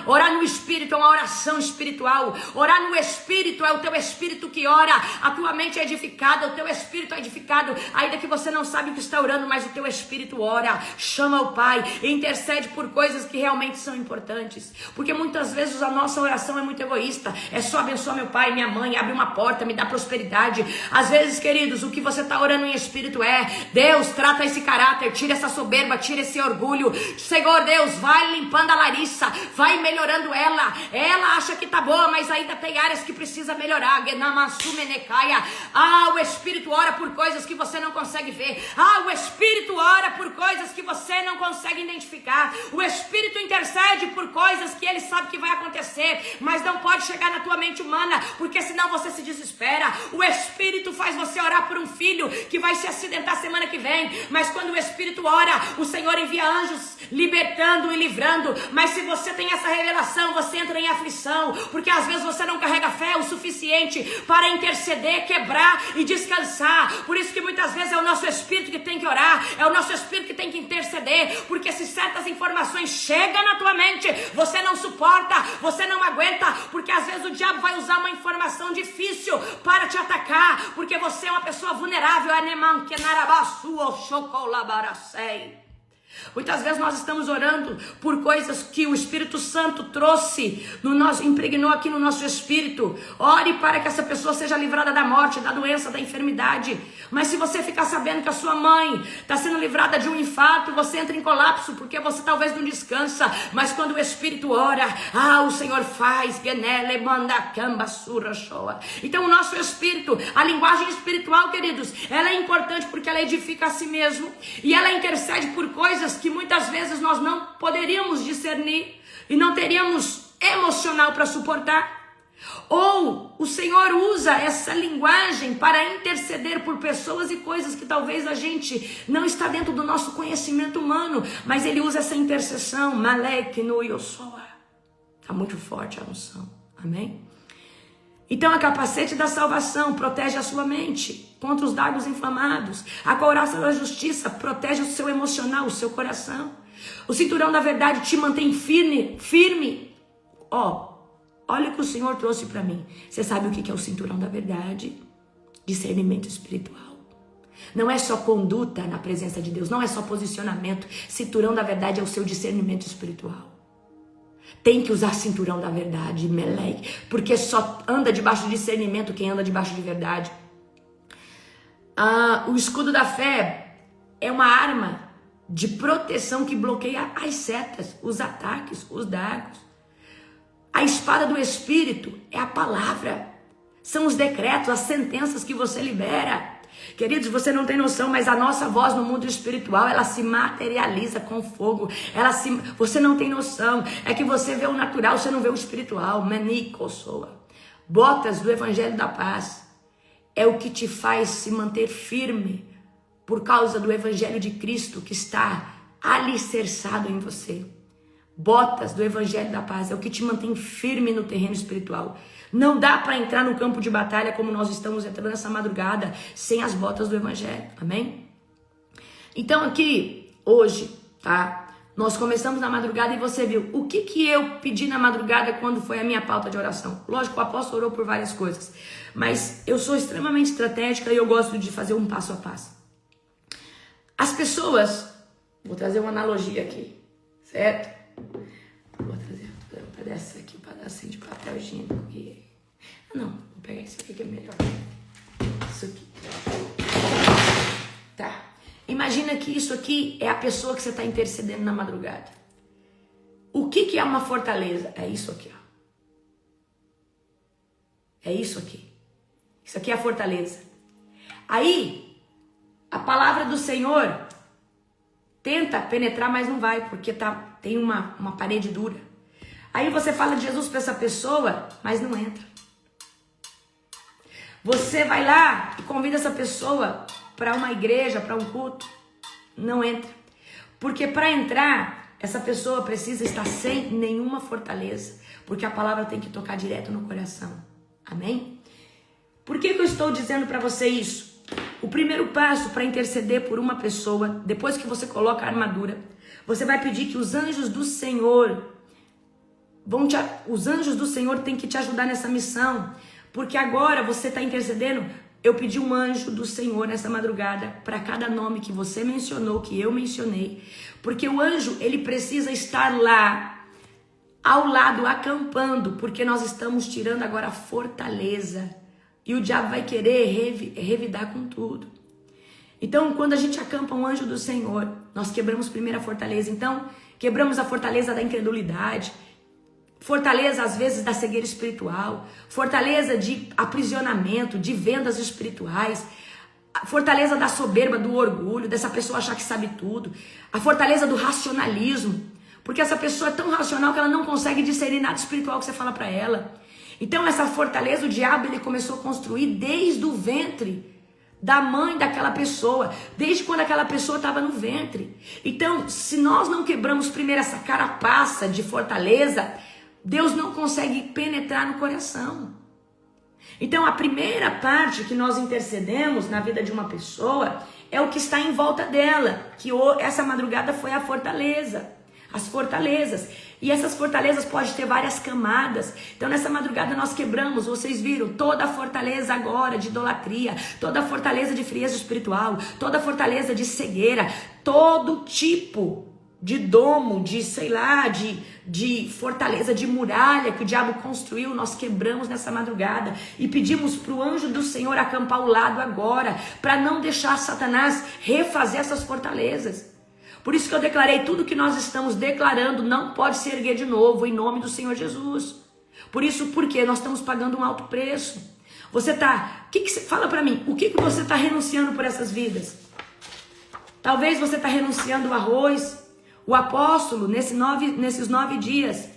Orar no Espírito é uma oração espiritual. Orar no Espírito é o teu Espírito que ora. A tua mente é edificada, o teu Espírito é edificado. Ainda que você não sabe o que está orando, mas o teu Espírito ora. Chama o Pai e intercede por coisas que realmente são importantes. Porque muitas vezes a nossa oração é muito egoísta. É só abençoar meu pai e minha mãe, abre uma porta, me dá prosperidade. Às vezes, queridos, o que você está orando em espírito é: Deus, trata esse caráter, tira essa soberba, tira esse orgulho. Senhor Deus, vai limpando a Larissa, vai melhorando ela. Ela acha que tá boa, mas ainda tem áreas que precisa melhorar. O Espírito ora por coisas que você não consegue ver. O Espírito ora por coisas que você não consegue identificar. O Espírito intercede por coisas que ele sabe que vai acontecer, mas não pode chegar na tua mente humana, porque senão você se desespera. O Espírito faz você orar por um filho que vai se acidentar semana que vem, mas quando o Espírito ora, o Senhor envia anjos libertando e livrando. Mas se você tem essa revelação, você entra em aflição, porque às vezes você não carrega fé o suficiente para interceder, quebrar e descansar. Por isso que muitas vezes é o nosso Espírito que tem que orar, é o nosso Espírito que tem que interceder, porque se certas informações chegam na tua mente, você não suporta, você não aguenta, porque às vezes o diabo vai usar uma informação difícil para te atacar, porque você é uma pessoa vulnerável. Muitas vezes nós estamos orando por coisas que o Espírito Santo trouxe, impregnou aqui no nosso espírito. Ore para que essa pessoa seja livrada da morte, da doença, da enfermidade. Mas se você ficar sabendo que a sua mãe está sendo livrada de um infarto, você entra em colapso, porque você talvez não descansa. Mas quando o Espírito ora, o Senhor faz. Então o nosso espírito, a linguagem espiritual, queridos, ela é importante porque ela edifica a si mesmo. E ela intercede por coisas que muitas vezes nós não poderíamos discernir e não teríamos emocional para suportar. Ou o Senhor usa essa linguagem para interceder por pessoas e coisas que talvez a gente não está dentro do nosso conhecimento humano, mas Ele usa essa intercessão. Malek no Yosoa. Está muito forte a unção. Amém? Então a capacete da salvação protege a sua mente contra os dardos inflamados. A couraça da justiça protege o seu emocional, o seu coração. O cinturão da verdade te mantém firme. Olha o que o Senhor trouxe para mim. Você sabe o que é o cinturão da verdade? Discernimento espiritual. Não é só conduta na presença de Deus, não é só posicionamento. Cinturão da verdade é o seu discernimento espiritual. Tem que usar cinturão da verdade, Meleque, porque só anda debaixo de discernimento quem anda debaixo de verdade. O escudo da fé é uma arma de proteção que bloqueia as setas, os ataques, os dardos. A espada do Espírito é a palavra, são os decretos, as sentenças que você libera. Queridos, você não tem noção, mas a nossa voz no mundo espiritual, ela se materializa com fogo. Você não tem noção. É que você vê o natural, você não vê o espiritual. Botas do Evangelho da Paz é o que te faz se manter firme por causa do Evangelho de Cristo que está alicerçado em você. Botas do Evangelho da Paz é o que te mantém firme no terreno espiritual. Não dá para entrar no campo de batalha como nós estamos entrando nessa madrugada sem as botas do Evangelho, amém? Então aqui, hoje, tá? Nós começamos na madrugada e você viu o que eu pedi na madrugada quando foi a minha pauta de oração. Lógico, o apóstolo orou por várias coisas, mas eu sou extremamente estratégica e eu gosto de fazer um passo a passo. As pessoas, vou trazer uma analogia aqui, certo? Vou trazer um pedaço aqui, um pedacinho de papel higiênico aqui. Não, vou pegar esse aqui que é melhor. Isso aqui. Tá. Imagina que isso aqui é a pessoa que você está intercedendo na madrugada. O que é uma fortaleza? É isso aqui, ó. É isso aqui. Isso aqui é a fortaleza. Aí, a palavra do Senhor tenta penetrar, mas não vai, porque tem uma parede dura. Aí você fala de Jesus para essa pessoa, mas não entra. Você vai lá e convida essa pessoa para uma igreja, para um culto, não entra. Porque para entrar, essa pessoa precisa estar sem nenhuma fortaleza, porque a palavra tem que tocar direto no coração. Amém? Por que eu estou dizendo para você isso? O primeiro passo para interceder por uma pessoa, depois que você coloca a armadura, você vai pedir que os anjos do Senhor têm que te ajudar nessa missão, porque agora você está intercedendo. Eu pedi um anjo do Senhor nessa madrugada para cada nome que você mencionou, que eu mencionei, porque o anjo, ele precisa estar lá, ao lado, acampando, porque nós estamos tirando agora a fortaleza, e o diabo vai querer revidar com tudo. Então, quando a gente acampa um anjo do Senhor, nós quebramos primeiro a fortaleza. Então, quebramos a fortaleza da incredulidade, fortaleza às vezes da cegueira espiritual, fortaleza de aprisionamento, de vendas espirituais, a fortaleza da soberba, do orgulho, dessa pessoa achar que sabe tudo, a fortaleza do racionalismo, porque essa pessoa é tão racional que ela não consegue discernir nada espiritual que você fala para ela. Então essa fortaleza, o diabo, ele começou a construir desde o ventre da mãe daquela pessoa, desde quando aquela pessoa estava no ventre. Então, se nós não quebramos primeiro essa carapaça de fortaleza, Deus não consegue penetrar no coração. Então, a primeira parte que nós intercedemos na vida de uma pessoa é o que está em volta dela, que essa madrugada foi a fortaleza. as fortalezas. E essas fortalezas podem ter várias camadas. Então nessa madrugada nós quebramos, vocês viram, toda a fortaleza agora de idolatria, toda a fortaleza de frieza espiritual, toda a fortaleza de cegueira, todo tipo de domo, de sei lá, de fortaleza, de muralha que o diabo construiu, nós quebramos nessa madrugada e pedimos para o anjo do Senhor acampar ao lado agora, para não deixar Satanás refazer essas fortalezas. Por isso que eu declarei, tudo que nós estamos declarando não pode se erguer de novo, em nome do Senhor Jesus. Por isso, porque nós estamos pagando um alto preço. Você tá, fala para mim, o que você está renunciando por essas vidas? Talvez você está renunciando ao arroz. O apóstolo, nesses 9 dias,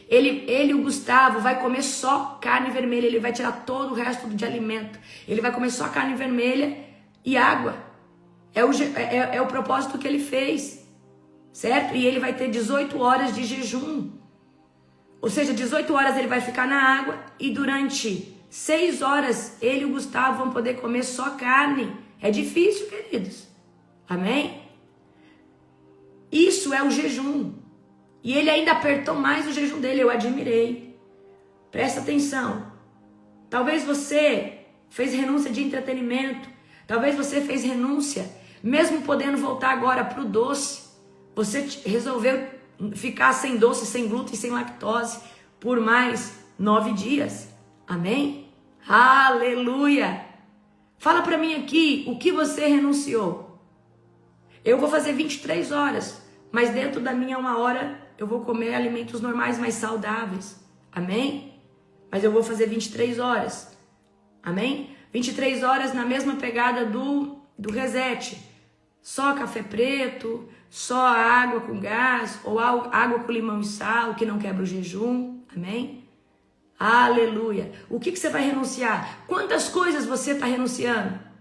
ele e o Gustavo vai comer só carne vermelha, ele vai tirar todo o resto de alimento. Ele vai comer só carne vermelha e água. É o propósito que ele fez, certo? E ele vai ter 18 horas de jejum. Ou seja, 18 horas ele vai ficar na água e durante 6 horas ele e o Gustavo vão poder comer só carne. É difícil, queridos. Amém? Isso é o jejum. E ele ainda apertou mais o jejum dele, eu admirei. Presta atenção. Talvez você fez renúncia de entretenimento. Talvez você fez renúncia, mesmo podendo voltar agora para o doce. Você resolveu ficar sem doce, sem glúten, sem lactose por mais 9 dias. Amém? Aleluia! Fala para mim aqui, o que você renunciou? Eu vou fazer 23 horas, mas dentro da minha 1 hora eu vou comer alimentos normais, mais saudáveis. Amém? Mas eu vou fazer 23 horas. Amém? 23 horas na mesma pegada do reset. Só café preto, só água com gás, ou água com limão e sal, que não quebra o jejum. Amém? Aleluia. O que você vai renunciar? Quantas coisas você está renunciando?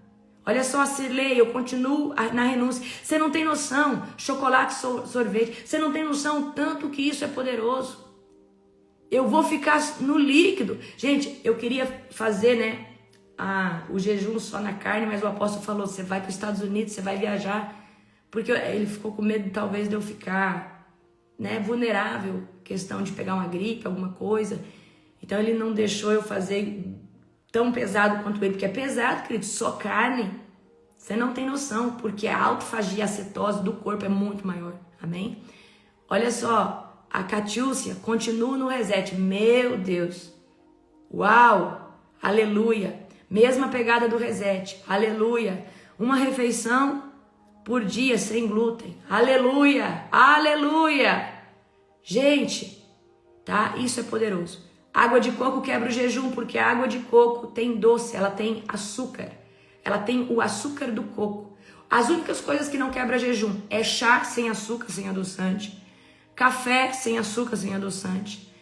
Olha só, Cirlei, eu continuo na renúncia. Você não tem noção, chocolate, sorvete. Você não tem noção tanto que isso é poderoso. Eu vou ficar no líquido. Gente, eu queria fazer, né, o jejum só na carne, mas o apóstolo falou, você vai para os Estados Unidos, você vai viajar. Porque ele ficou com medo, talvez, de eu ficar, né, vulnerável. Questão de pegar uma gripe, alguma coisa. Então ele não deixou eu fazer tão pesado quanto ele, porque é pesado, querido, só carne. Você não tem noção, porque a autofagia, a cetose do corpo é muito maior. Amém? Olha só, a Catiúcia continua no reset. Meu Deus. Uau! Aleluia! Mesma pegada do reset. Aleluia! Uma refeição por dia sem glúten. Aleluia! Aleluia! Gente, tá? Isso é poderoso. Água de coco quebra o jejum, porque a água de coco tem doce, ela tem açúcar. Ela tem o açúcar do coco. As únicas coisas que não quebra jejum é chá sem açúcar, sem adoçante. Café sem açúcar, sem adoçante.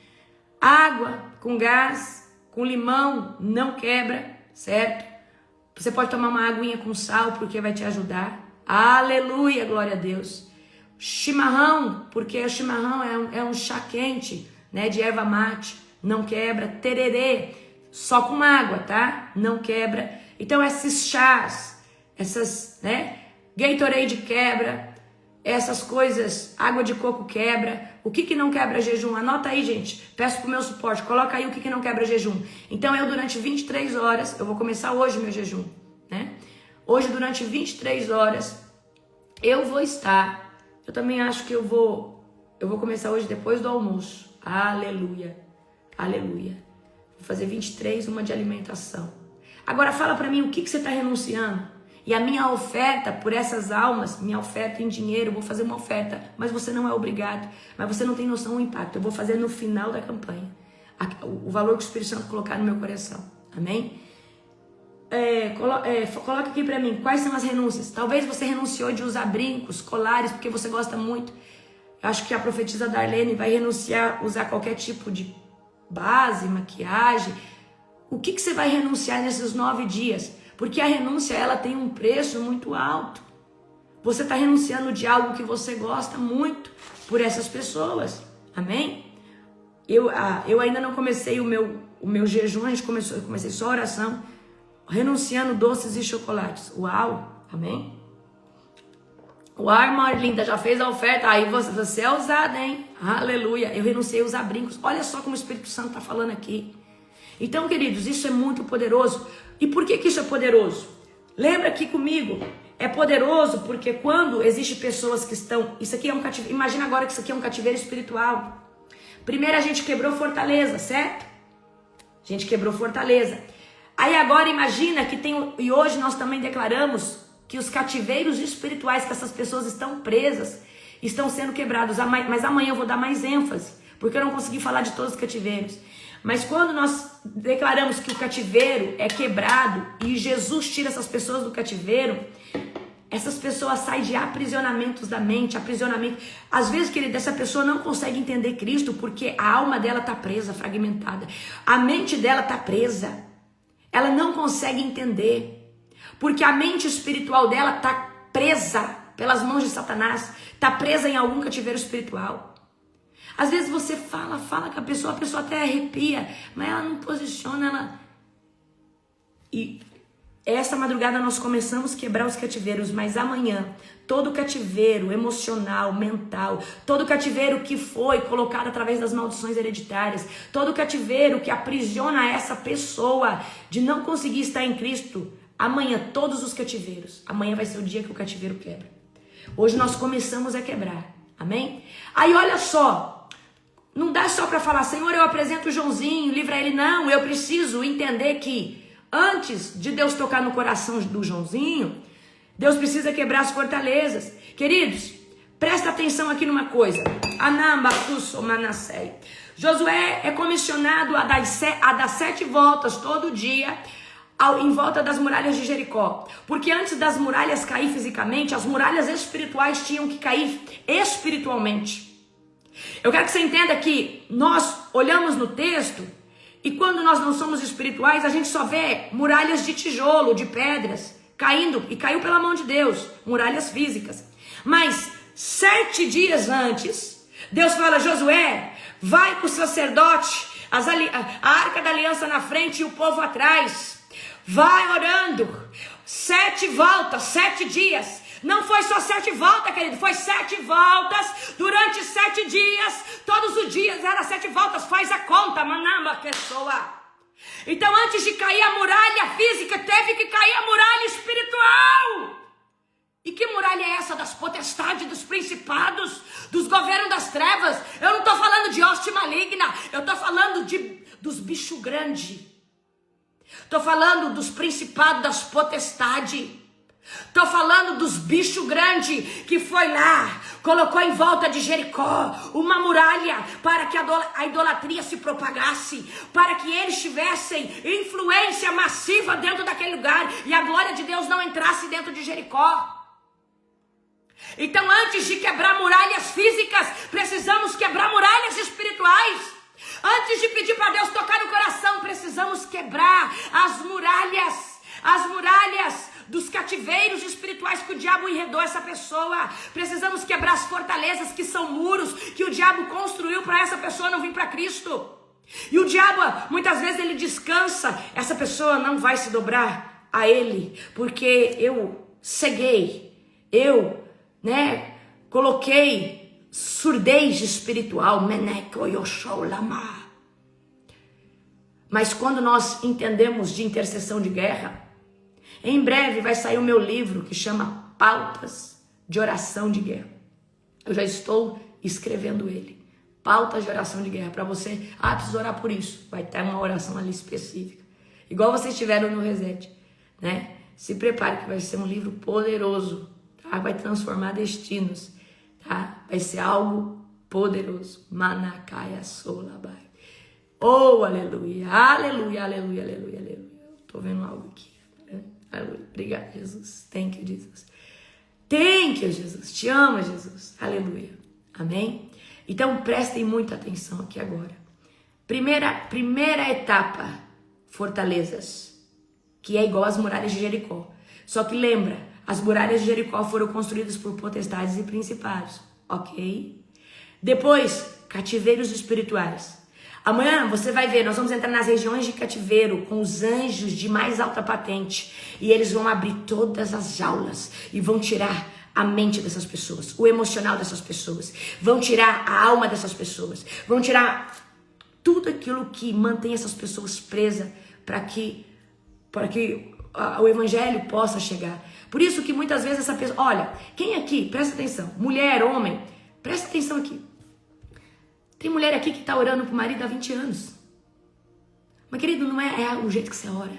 Água com gás, com limão, não quebra, certo? Você pode tomar uma aguinha com sal, porque vai te ajudar. Aleluia, glória a Deus. Chimarrão, porque o chimarrão é um chá quente, né, de erva mate. Não quebra. Tererê, só com água, tá? Não quebra. Então esses chás, essas, né? Gatorade quebra, essas coisas, água de coco quebra. O que não quebra jejum? Anota aí, gente. Peço pro meu suporte, coloca aí o que não quebra jejum. Então eu durante 23 horas, eu vou começar hoje meu jejum, né? Hoje durante 23 horas eu vou estar, eu também acho que eu vou começar hoje depois do almoço. Aleluia. Aleluia. Vou fazer 23, uma de alimentação. Agora fala pra mim o que você está renunciando. E a minha oferta por essas almas, minha oferta em dinheiro, eu vou fazer uma oferta, mas você não é obrigado. Mas você não tem noção do impacto. Eu vou fazer no final da campanha. O valor que o Espírito Santo colocar no meu coração. Amém? Coloca aqui pra mim, quais são as renúncias? Talvez você renunciou de usar brincos, colares, porque você gosta muito. Eu acho que a profetisa Darlene vai renunciar a usar qualquer tipo de base, maquiagem. O que você vai renunciar nesses 9 dias? Porque a renúncia, ela tem um preço muito alto. Você está renunciando de algo que você gosta muito por essas pessoas. Amém? Eu ainda não comecei o meu jejum, eu comecei só a oração, renunciando doces e chocolates. Uau! Amém? Uai, Marlinda, já fez a oferta? Aí você é ousada, hein? Aleluia. Eu renunciei a usar brincos. Olha só como o Espírito Santo está falando aqui. Então, queridos, isso é muito poderoso. E por que isso é poderoso? Lembra aqui comigo. É poderoso porque quando existem pessoas que estão... Isso aqui é um cativeiro. Imagina agora que isso aqui é um cativeiro espiritual. Primeiro a gente quebrou fortaleza, certo? A gente quebrou fortaleza. Aí agora imagina que tem... E hoje nós também declaramos que os cativeiros espirituais que essas pessoas estão presas estão sendo quebrados. Mas amanhã eu vou dar mais ênfase, porque eu não consegui falar de todos os cativeiros. Mas quando nós declaramos que o cativeiro é quebrado e Jesus tira essas pessoas do cativeiro, essas pessoas saem de aprisionamentos da mente, aprisionamento. Às vezes, querida, essa pessoa não consegue entender Cristo porque a alma dela está presa, fragmentada. A mente dela está presa. Ela não consegue entender. Porque a mente espiritual dela está presa pelas mãos de Satanás. Está presa em algum cativeiro espiritual. Às vezes você fala com a pessoa até arrepia, mas ela não posiciona, E essa madrugada nós começamos a quebrar os cativeiros, mas amanhã, todo cativeiro emocional, mental, todo cativeiro que foi colocado através das maldições hereditárias, todo cativeiro que aprisiona essa pessoa de não conseguir estar em Cristo, amanhã todos os cativeiros, amanhã vai ser o dia que o cativeiro quebra. Hoje nós começamos a quebrar, amém? Aí olha só. Não dá só para falar, Senhor, eu apresento o Joãozinho, livra ele. Não, eu preciso entender que antes de Deus tocar no coração do Joãozinho, Deus precisa quebrar as fortalezas. Queridos, presta atenção aqui numa coisa. Josué é comissionado a dar 7 voltas todo dia em volta das muralhas de Jericó. Porque antes das muralhas cair fisicamente, as muralhas espirituais tinham que cair espiritualmente. Eu quero que você entenda que nós olhamos no texto e quando nós não somos espirituais, a gente só vê muralhas de tijolo, de pedras, caindo, e caiu pela mão de Deus, muralhas físicas. Mas 7 dias antes, Deus fala, Josué, vai com o sacerdote, a arca da aliança na frente e o povo atrás. Vai orando, 7 voltas, 7 dias. Não foi só 7 voltas, querido, foi 7 voltas durante 7 dias, todos os dias era 7 voltas, faz a conta, manama, pessoa. Então antes de cair a muralha física, teve que cair a muralha espiritual. E que muralha é essa? Das potestades, dos principados, dos governos das trevas. Eu não estou falando de hoste maligna, eu estou falando dos bichos grandes. Estou falando dos principados, das potestades. Estou falando dos bichos grandes que foi lá, colocou em volta de Jericó uma muralha para que a idolatria se propagasse, para que eles tivessem influência massiva dentro daquele lugar e a glória de Deus não entrasse dentro de Jericó. Então, antes de quebrar muralhas físicas, precisamos quebrar muralhas espirituais. Antes de pedir para Deus tocar no coração, precisamos quebrar as muralhas dos cativeiros espirituais que o diabo enredou essa pessoa. Precisamos quebrar as fortalezas que são muros que o diabo construiu para essa pessoa não vir para Cristo. E o diabo, muitas vezes, ele descansa. Essa pessoa não vai se dobrar a ele, porque eu ceguei, coloquei surdez espiritual. Mas quando nós entendemos de intercessão de guerra, em breve vai sair o meu livro que chama Pautas de Oração de Guerra. Eu já estou escrevendo ele. Pautas de Oração de Guerra. Para você, precisa orar por isso. Vai ter uma oração ali específica. Igual vocês tiveram no Reset, né? Se prepare que vai ser um livro poderoso, tá? Vai transformar destinos, tá? Vai ser algo poderoso. Manakaya Solabai. Oh, aleluia, aleluia, aleluia, aleluia, aleluia. Tô vendo algo aqui. Aleluia. Obrigado, Jesus. Thank you, Jesus. Thank you, Jesus. Te amo, Jesus. Aleluia. Amém? Então, prestem muita atenção aqui agora. Primeira etapa, fortalezas, que é igual às muralhas de Jericó. Só que lembra, as muralhas de Jericó foram construídas por potestades e principados, ok? Depois, cativeiros espirituais. Amanhã você vai ver, nós vamos entrar nas regiões de cativeiro com os anjos de mais alta patente. E eles vão abrir todas as jaulas e vão tirar a mente dessas pessoas, o emocional dessas pessoas, vão tirar a alma dessas pessoas, vão tirar tudo aquilo que mantém essas pessoas presas para que o evangelho possa chegar. Por isso que muitas vezes essa pessoa, olha, quem aqui, presta atenção, mulher, homem, presta atenção aqui. Tem mulher aqui que está orando pro marido há 20 anos. Mas querido, não é o jeito que você ora.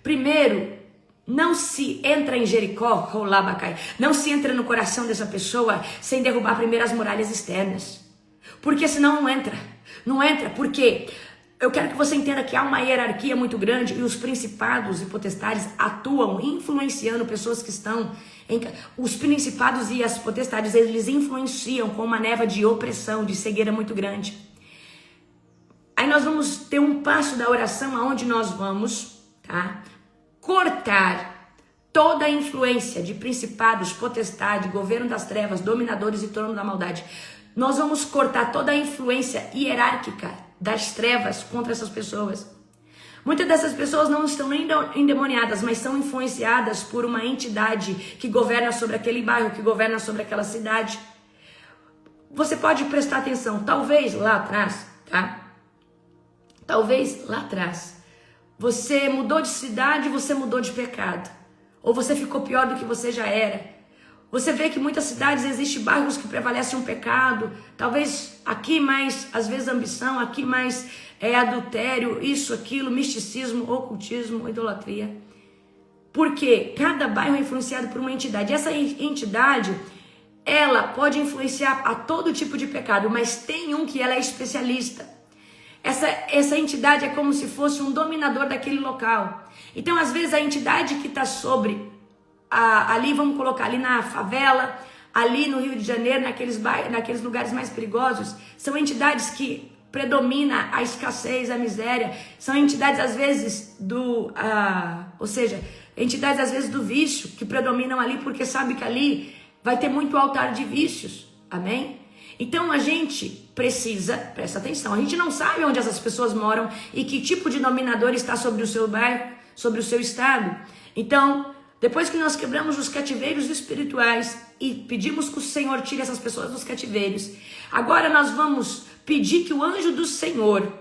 Primeiro, não se entra em Jericó, não se entra no coração dessa pessoa sem derrubar primeiro as muralhas externas. Porque senão não entra. Não entra, porque eu quero que você entenda que há uma hierarquia muito grande e os principados e potestades atuam influenciando pessoas que estão... Os principados e as potestades, eles influenciam com uma névoa de opressão, de cegueira muito grande. Aí nós vamos ter um passo da oração aonde nós vamos, tá, cortar toda a influência de principados, potestade, governo das trevas, dominadores e trono da maldade. Nós vamos cortar toda a influência hierárquica das trevas contra essas pessoas. Muitas dessas pessoas não estão nem endemoniadas, mas são influenciadas por uma entidade que governa sobre aquele bairro, que governa sobre aquela cidade. Você pode prestar atenção, talvez lá atrás, tá? Talvez lá atrás, você mudou de cidade, você mudou de pecado. Ou você ficou pior do que você já era. Você vê que em muitas cidades existem bairros que prevalecem um pecado. Talvez aqui mais, às vezes, ambição, aqui mais adultério, isso, aquilo, misticismo, ocultismo, idolatria. Porque cada bairro é influenciado por uma entidade. Essa entidade, ela pode influenciar a todo tipo de pecado, mas tem um que ela é especialista. Essa entidade é como se fosse um dominador daquele local. Então, às vezes, a entidade que está sobre, ali, vamos colocar, ali na favela, ali no Rio de Janeiro, naqueles lugares mais perigosos, são entidades que predomina a escassez, a miséria. São entidades, às vezes, entidades, às vezes, do vício, que predominam ali, porque sabe que ali vai ter muito altar de vícios. Amém? Então a gente precisa, presta atenção, a gente não sabe onde essas pessoas moram e que tipo de dominador está sobre o seu bairro, sobre o seu estado. Então, depois que nós quebramos os cativeiros espirituais e pedimos que o Senhor tire essas pessoas dos cativeiros, agora nós vamos pedir que o anjo do Senhor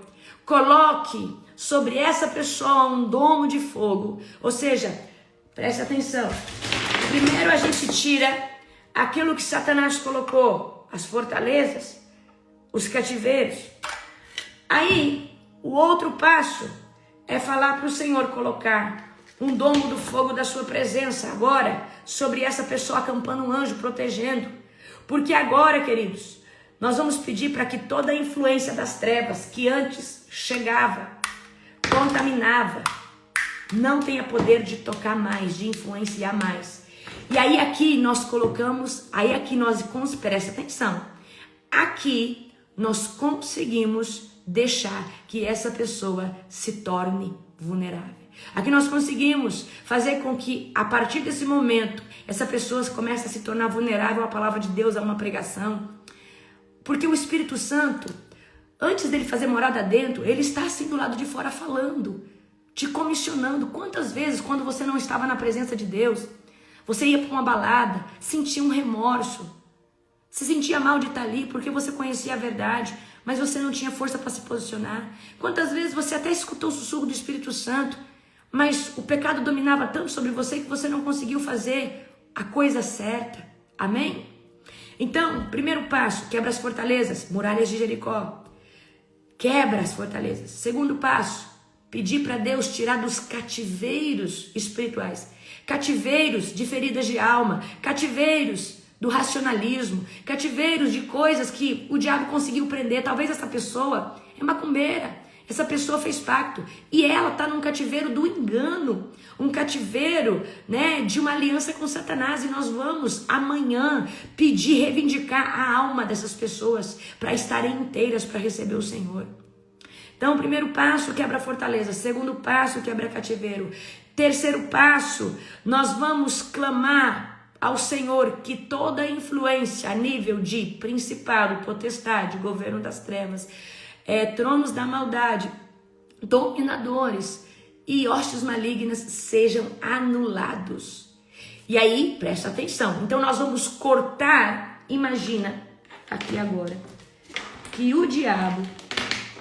coloque sobre essa pessoa um domo de fogo. Ou seja, presta atenção, primeiro a gente tira aquilo que Satanás colocou, as fortalezas, os cativeiros. Aí, o outro passo é falar para o Senhor colocar um domo do fogo da sua presença agora sobre essa pessoa, acampando um anjo, protegendo. Porque agora, queridos, nós vamos pedir para que toda a influência das trevas que antes chegava, contaminava, não tenha poder de tocar mais, de influenciar mais. E aí aqui nós colocamos, presta atenção, aqui nós conseguimos deixar que essa pessoa se torne vulnerável. Aqui nós conseguimos fazer com que, a partir desse momento, essa pessoa comece a se tornar vulnerável à palavra de Deus, a uma pregação. Porque o Espírito Santo, antes dele fazer morada dentro, ele está assim do lado de fora falando, te comissionando. Quantas vezes, quando você não estava na presença de Deus, você ia para uma balada, sentia um remorso, se sentia mal de estar ali porque você conhecia a verdade, mas você não tinha força para se posicionar. Quantas vezes você até escutou o sussurro do Espírito Santo, mas o pecado dominava tanto sobre você que você não conseguiu fazer a coisa certa. Amém? Então, primeiro passo, quebra as fortalezas, muralhas de Jericó. Quebra as fortalezas. Segundo passo, pedir para Deus tirar dos cativeiros espirituais. Cativeiros de feridas de alma, cativeiros do racionalismo, cativeiros de coisas que o diabo conseguiu prender. Talvez essa pessoa é macumbeira, essa pessoa fez pacto e ela está num cativeiro do engano, um cativeiro, né, de uma aliança com Satanás. E nós vamos amanhã pedir, reivindicar a alma dessas pessoas para estarem inteiras para receber o Senhor. Então, primeiro passo, quebra a fortaleza. Segundo passo, quebra cativeiro. Terceiro passo, nós vamos clamar ao Senhor que toda influência a nível de principado, potestade, governo das trevas, tronos da maldade, dominadores e hostes malignas sejam anulados. E aí, presta atenção. Então nós vamos cortar, imagina, aqui agora, que o diabo,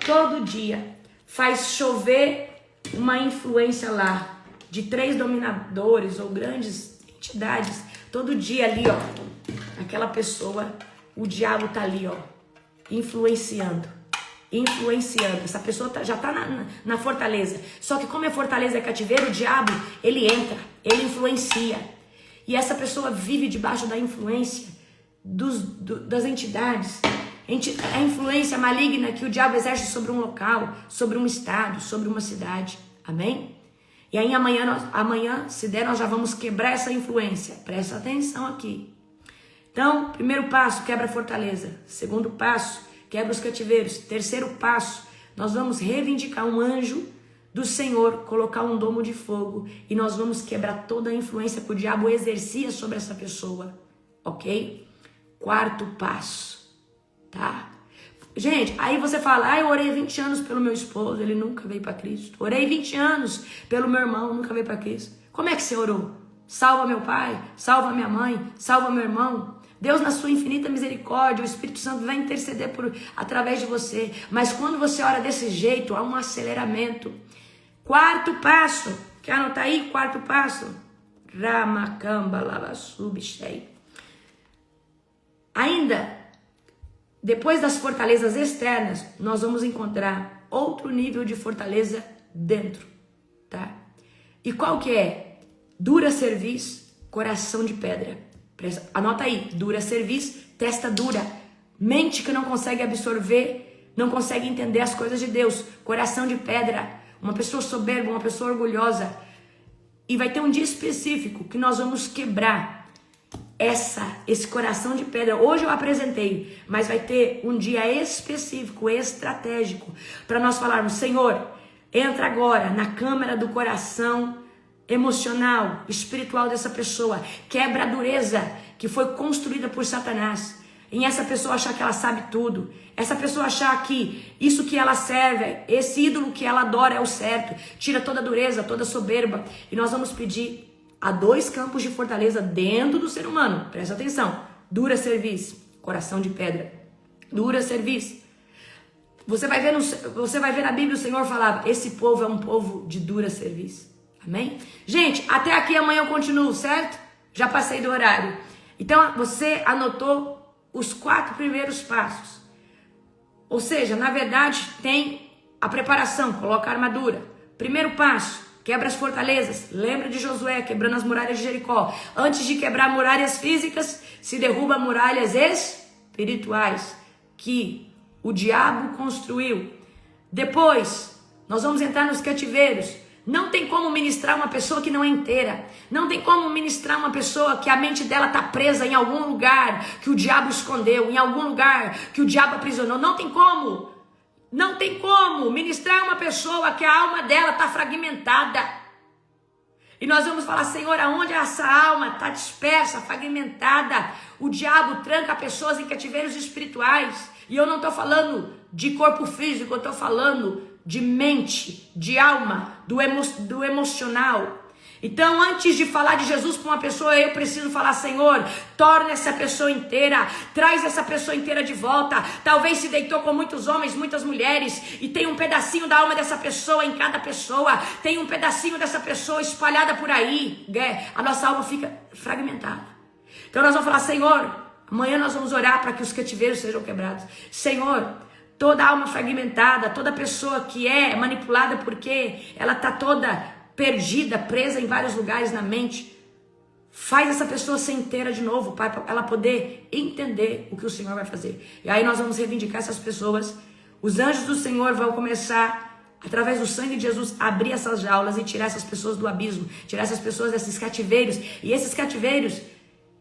todo dia, faz chover uma influência lá, de 3 dominadores ou grandes entidades, todo dia ali, ó, aquela pessoa, o diabo tá ali, ó, influenciando. Essa pessoa já tá na fortaleza. Só que como a fortaleza é cativeiro, o diabo, ele entra, ele influencia. E essa pessoa vive debaixo da influência das entidades. A influência maligna que o diabo exerce sobre um local, sobre um estado, sobre uma cidade. Amém? E aí amanhã, se der, nós já vamos quebrar essa influência. Presta atenção aqui. Então, primeiro passo, quebra a fortaleza. Segundo passo, quebra os cativeiros. Terceiro passo, nós vamos reivindicar um anjo do Senhor, colocar um domo de fogo e nós vamos quebrar toda a influência que o diabo exercia sobre essa pessoa, ok? Quarto passo, tá? Gente, aí você fala, eu orei 20 anos pelo meu esposo, ele nunca veio para Cristo. Orei 20 anos pelo meu irmão, nunca veio para Cristo. Como é que você orou? Salva meu pai, salva minha mãe, salva meu irmão. Deus, na sua infinita misericórdia, o Espírito Santo vai interceder através de você. Mas quando você ora desse jeito, há um aceleramento. Quarto passo, quer anotar aí? Quarto passo. Ramakamba Lavasubishei. Ainda, depois das fortalezas externas, nós vamos encontrar outro nível de fortaleza dentro, tá? E qual que é? Dura cerviz, coração de pedra. Anota aí, dura cerviz, testa dura, mente que não consegue absorver, não consegue entender as coisas de Deus, coração de pedra, uma pessoa soberba, uma pessoa orgulhosa. E vai ter um dia específico que nós vamos quebrar esse coração de pedra. Hoje eu apresentei, mas vai ter um dia específico, estratégico, para nós falarmos, Senhor, entra agora na câmara do coração emocional, espiritual dessa pessoa, quebra a dureza que foi construída por Satanás, em essa pessoa achar que ela sabe tudo, essa pessoa achar que isso que ela serve, esse ídolo que ela adora é o certo, tira toda a dureza, toda a soberba, e nós vamos pedir a 2 campos de fortaleza dentro do ser humano, presta atenção, dura cerviz, coração de pedra, dura cerviz. Você vai ver na Bíblia o Senhor falava, esse povo é um povo de dura cerviz. Amém? Gente, até aqui amanhã eu continuo, certo? Já passei do horário. Então, você anotou os 4 primeiros passos. Ou seja, na verdade, tem a preparação, coloca a armadura. Primeiro passo, quebra as fortalezas. Lembra de Josué quebrando as muralhas de Jericó. Antes de quebrar muralhas físicas, se derruba muralhas espirituais que o diabo construiu. Depois, nós vamos entrar nos cativeiros. Não tem como ministrar uma pessoa que não é inteira. Não tem como ministrar uma pessoa que a mente dela está presa em algum lugar que o diabo escondeu, em algum lugar que o diabo aprisionou. Não tem como. Não tem como ministrar uma pessoa que a alma dela está fragmentada. E nós vamos falar, Senhor, aonde essa alma está dispersa, fragmentada, o diabo tranca pessoas em cativeiros espirituais. E eu não estou falando de corpo físico, eu estou falando de mente, de alma, do emocional. Então, antes de falar de Jesus para uma pessoa, eu preciso falar, Senhor, torna essa pessoa inteira, traz essa pessoa inteira de volta. Talvez se deitou com muitos homens, muitas mulheres, e tem um pedacinho da alma dessa pessoa em cada pessoa, tem um pedacinho dessa pessoa espalhada por aí, a nossa alma fica fragmentada. Então nós vamos falar, Senhor, amanhã nós vamos orar para que os cativeiros sejam quebrados. Senhor, toda alma fragmentada, toda pessoa que é manipulada porque ela está toda perdida, presa em vários lugares na mente, faz essa pessoa ser inteira de novo, para ela poder entender o que o Senhor vai fazer. E aí nós vamos reivindicar essas pessoas. Os anjos do Senhor vão começar, através do sangue de Jesus, a abrir essas jaulas e tirar essas pessoas do abismo, tirar essas pessoas desses cativeiros. E esses cativeiros,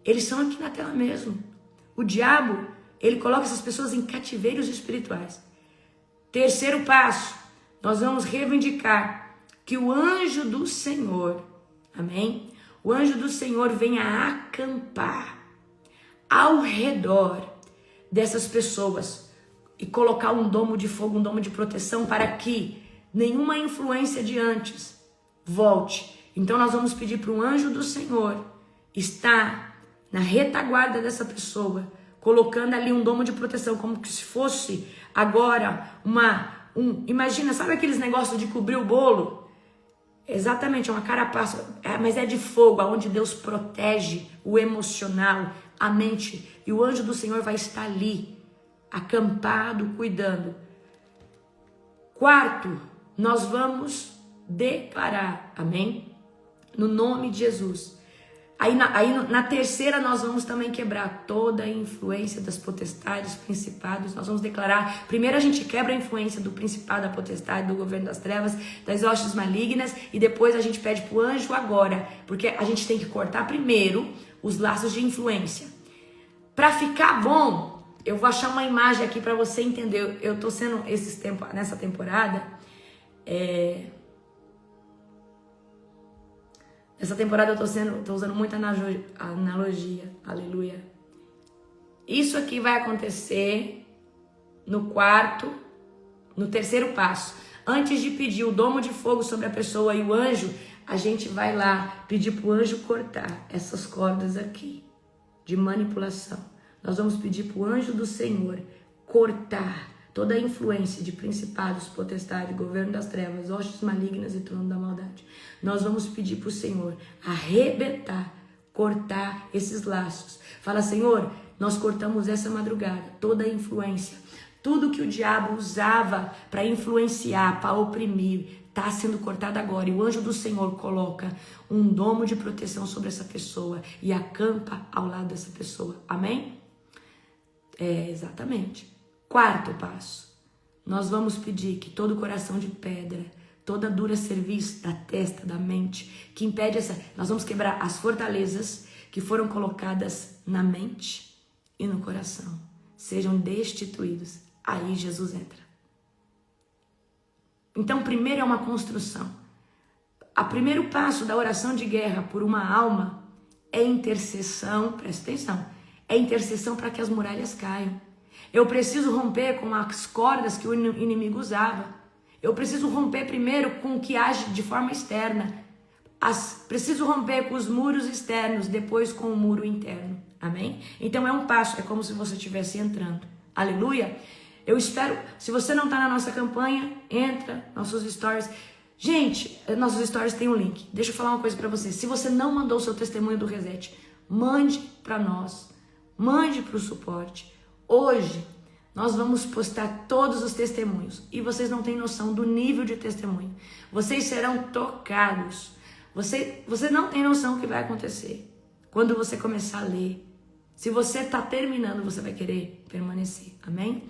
eles são aqui na tela mesmo. O diabo, ele coloca essas pessoas em cativeiros espirituais. Terceiro passo, nós vamos reivindicar que o anjo do Senhor, amém? O anjo do Senhor venha acampar ao redor dessas pessoas e colocar um domo de fogo, um domo de proteção para que nenhuma influência de antes volte. Então nós vamos pedir para o anjo do Senhor está na retaguarda dessa pessoa, colocando ali um domo de proteção, como se fosse agora imagina, sabe aqueles negócios de cobrir o bolo? Exatamente, é uma carapaça, mas é de fogo, onde Deus protege o emocional, a mente, e o anjo do Senhor vai estar ali, acampado, cuidando. Quarto, nós vamos declarar, amém? No nome de Jesus. Aí na terceira nós vamos também quebrar toda a influência das potestades, principados. Nós vamos declarar, primeiro a gente quebra a influência do principado, da potestade, do governo das trevas, das hostes malignas, e depois a gente pede pro anjo agora, porque a gente tem que cortar primeiro os laços de influência. Para ficar bom, eu vou achar uma imagem aqui para você entender. Eu tô sendo nessa temporada, essa temporada eu tô usando muita analogia, aleluia. Isso aqui vai acontecer no terceiro passo. Antes de pedir o domo de fogo sobre a pessoa e o anjo, a gente vai lá pedir pro anjo cortar essas cordas aqui de manipulação. Nós vamos pedir pro anjo do Senhor cortar toda a influência de principados, potestade, governo das trevas, hostes malignas e trono da maldade. Nós vamos pedir para o Senhor arrebentar, cortar esses laços. Fala, Senhor, nós cortamos essa madrugada toda a influência. Tudo que o diabo usava para influenciar, para oprimir, está sendo cortado agora. E o anjo do Senhor coloca um domo de proteção sobre essa pessoa e acampa ao lado dessa pessoa. Amém? Exatamente. Quarto passo, nós vamos pedir que todo coração de pedra, toda dura cerviz da testa, da mente, que impede nós vamos quebrar as fortalezas que foram colocadas na mente e no coração, sejam destituídos. Aí Jesus entra. Então, primeiro é uma construção. O primeiro passo da oração de guerra por uma alma é intercessão, presta atenção, é intercessão para que as muralhas caiam. Eu preciso romper com as cordas que o inimigo usava. Eu preciso romper primeiro com o que age de forma externa. Preciso romper com os muros externos, depois com o muro interno. Amém? Então é um passo, é como se você estivesse entrando. Aleluia? Eu espero, se você não está na nossa campanha, entra, nossos stories. Gente, nossos stories tem um link. Deixa eu falar uma coisa para você. Se você não mandou o seu testemunho do Reset, mande para nós. Mande para o suporte. Hoje, nós vamos postar todos os testemunhos. E vocês não têm noção do nível de testemunho. Vocês serão tocados. Você não tem noção do que vai acontecer. Quando você começar a ler. Se você está terminando, você vai querer permanecer. Amém?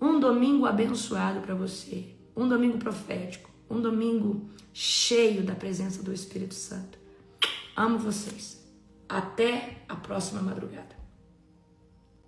Um domingo abençoado para você. Um domingo profético. Um domingo cheio da presença do Espírito Santo. Amo vocês. Até a próxima madrugada.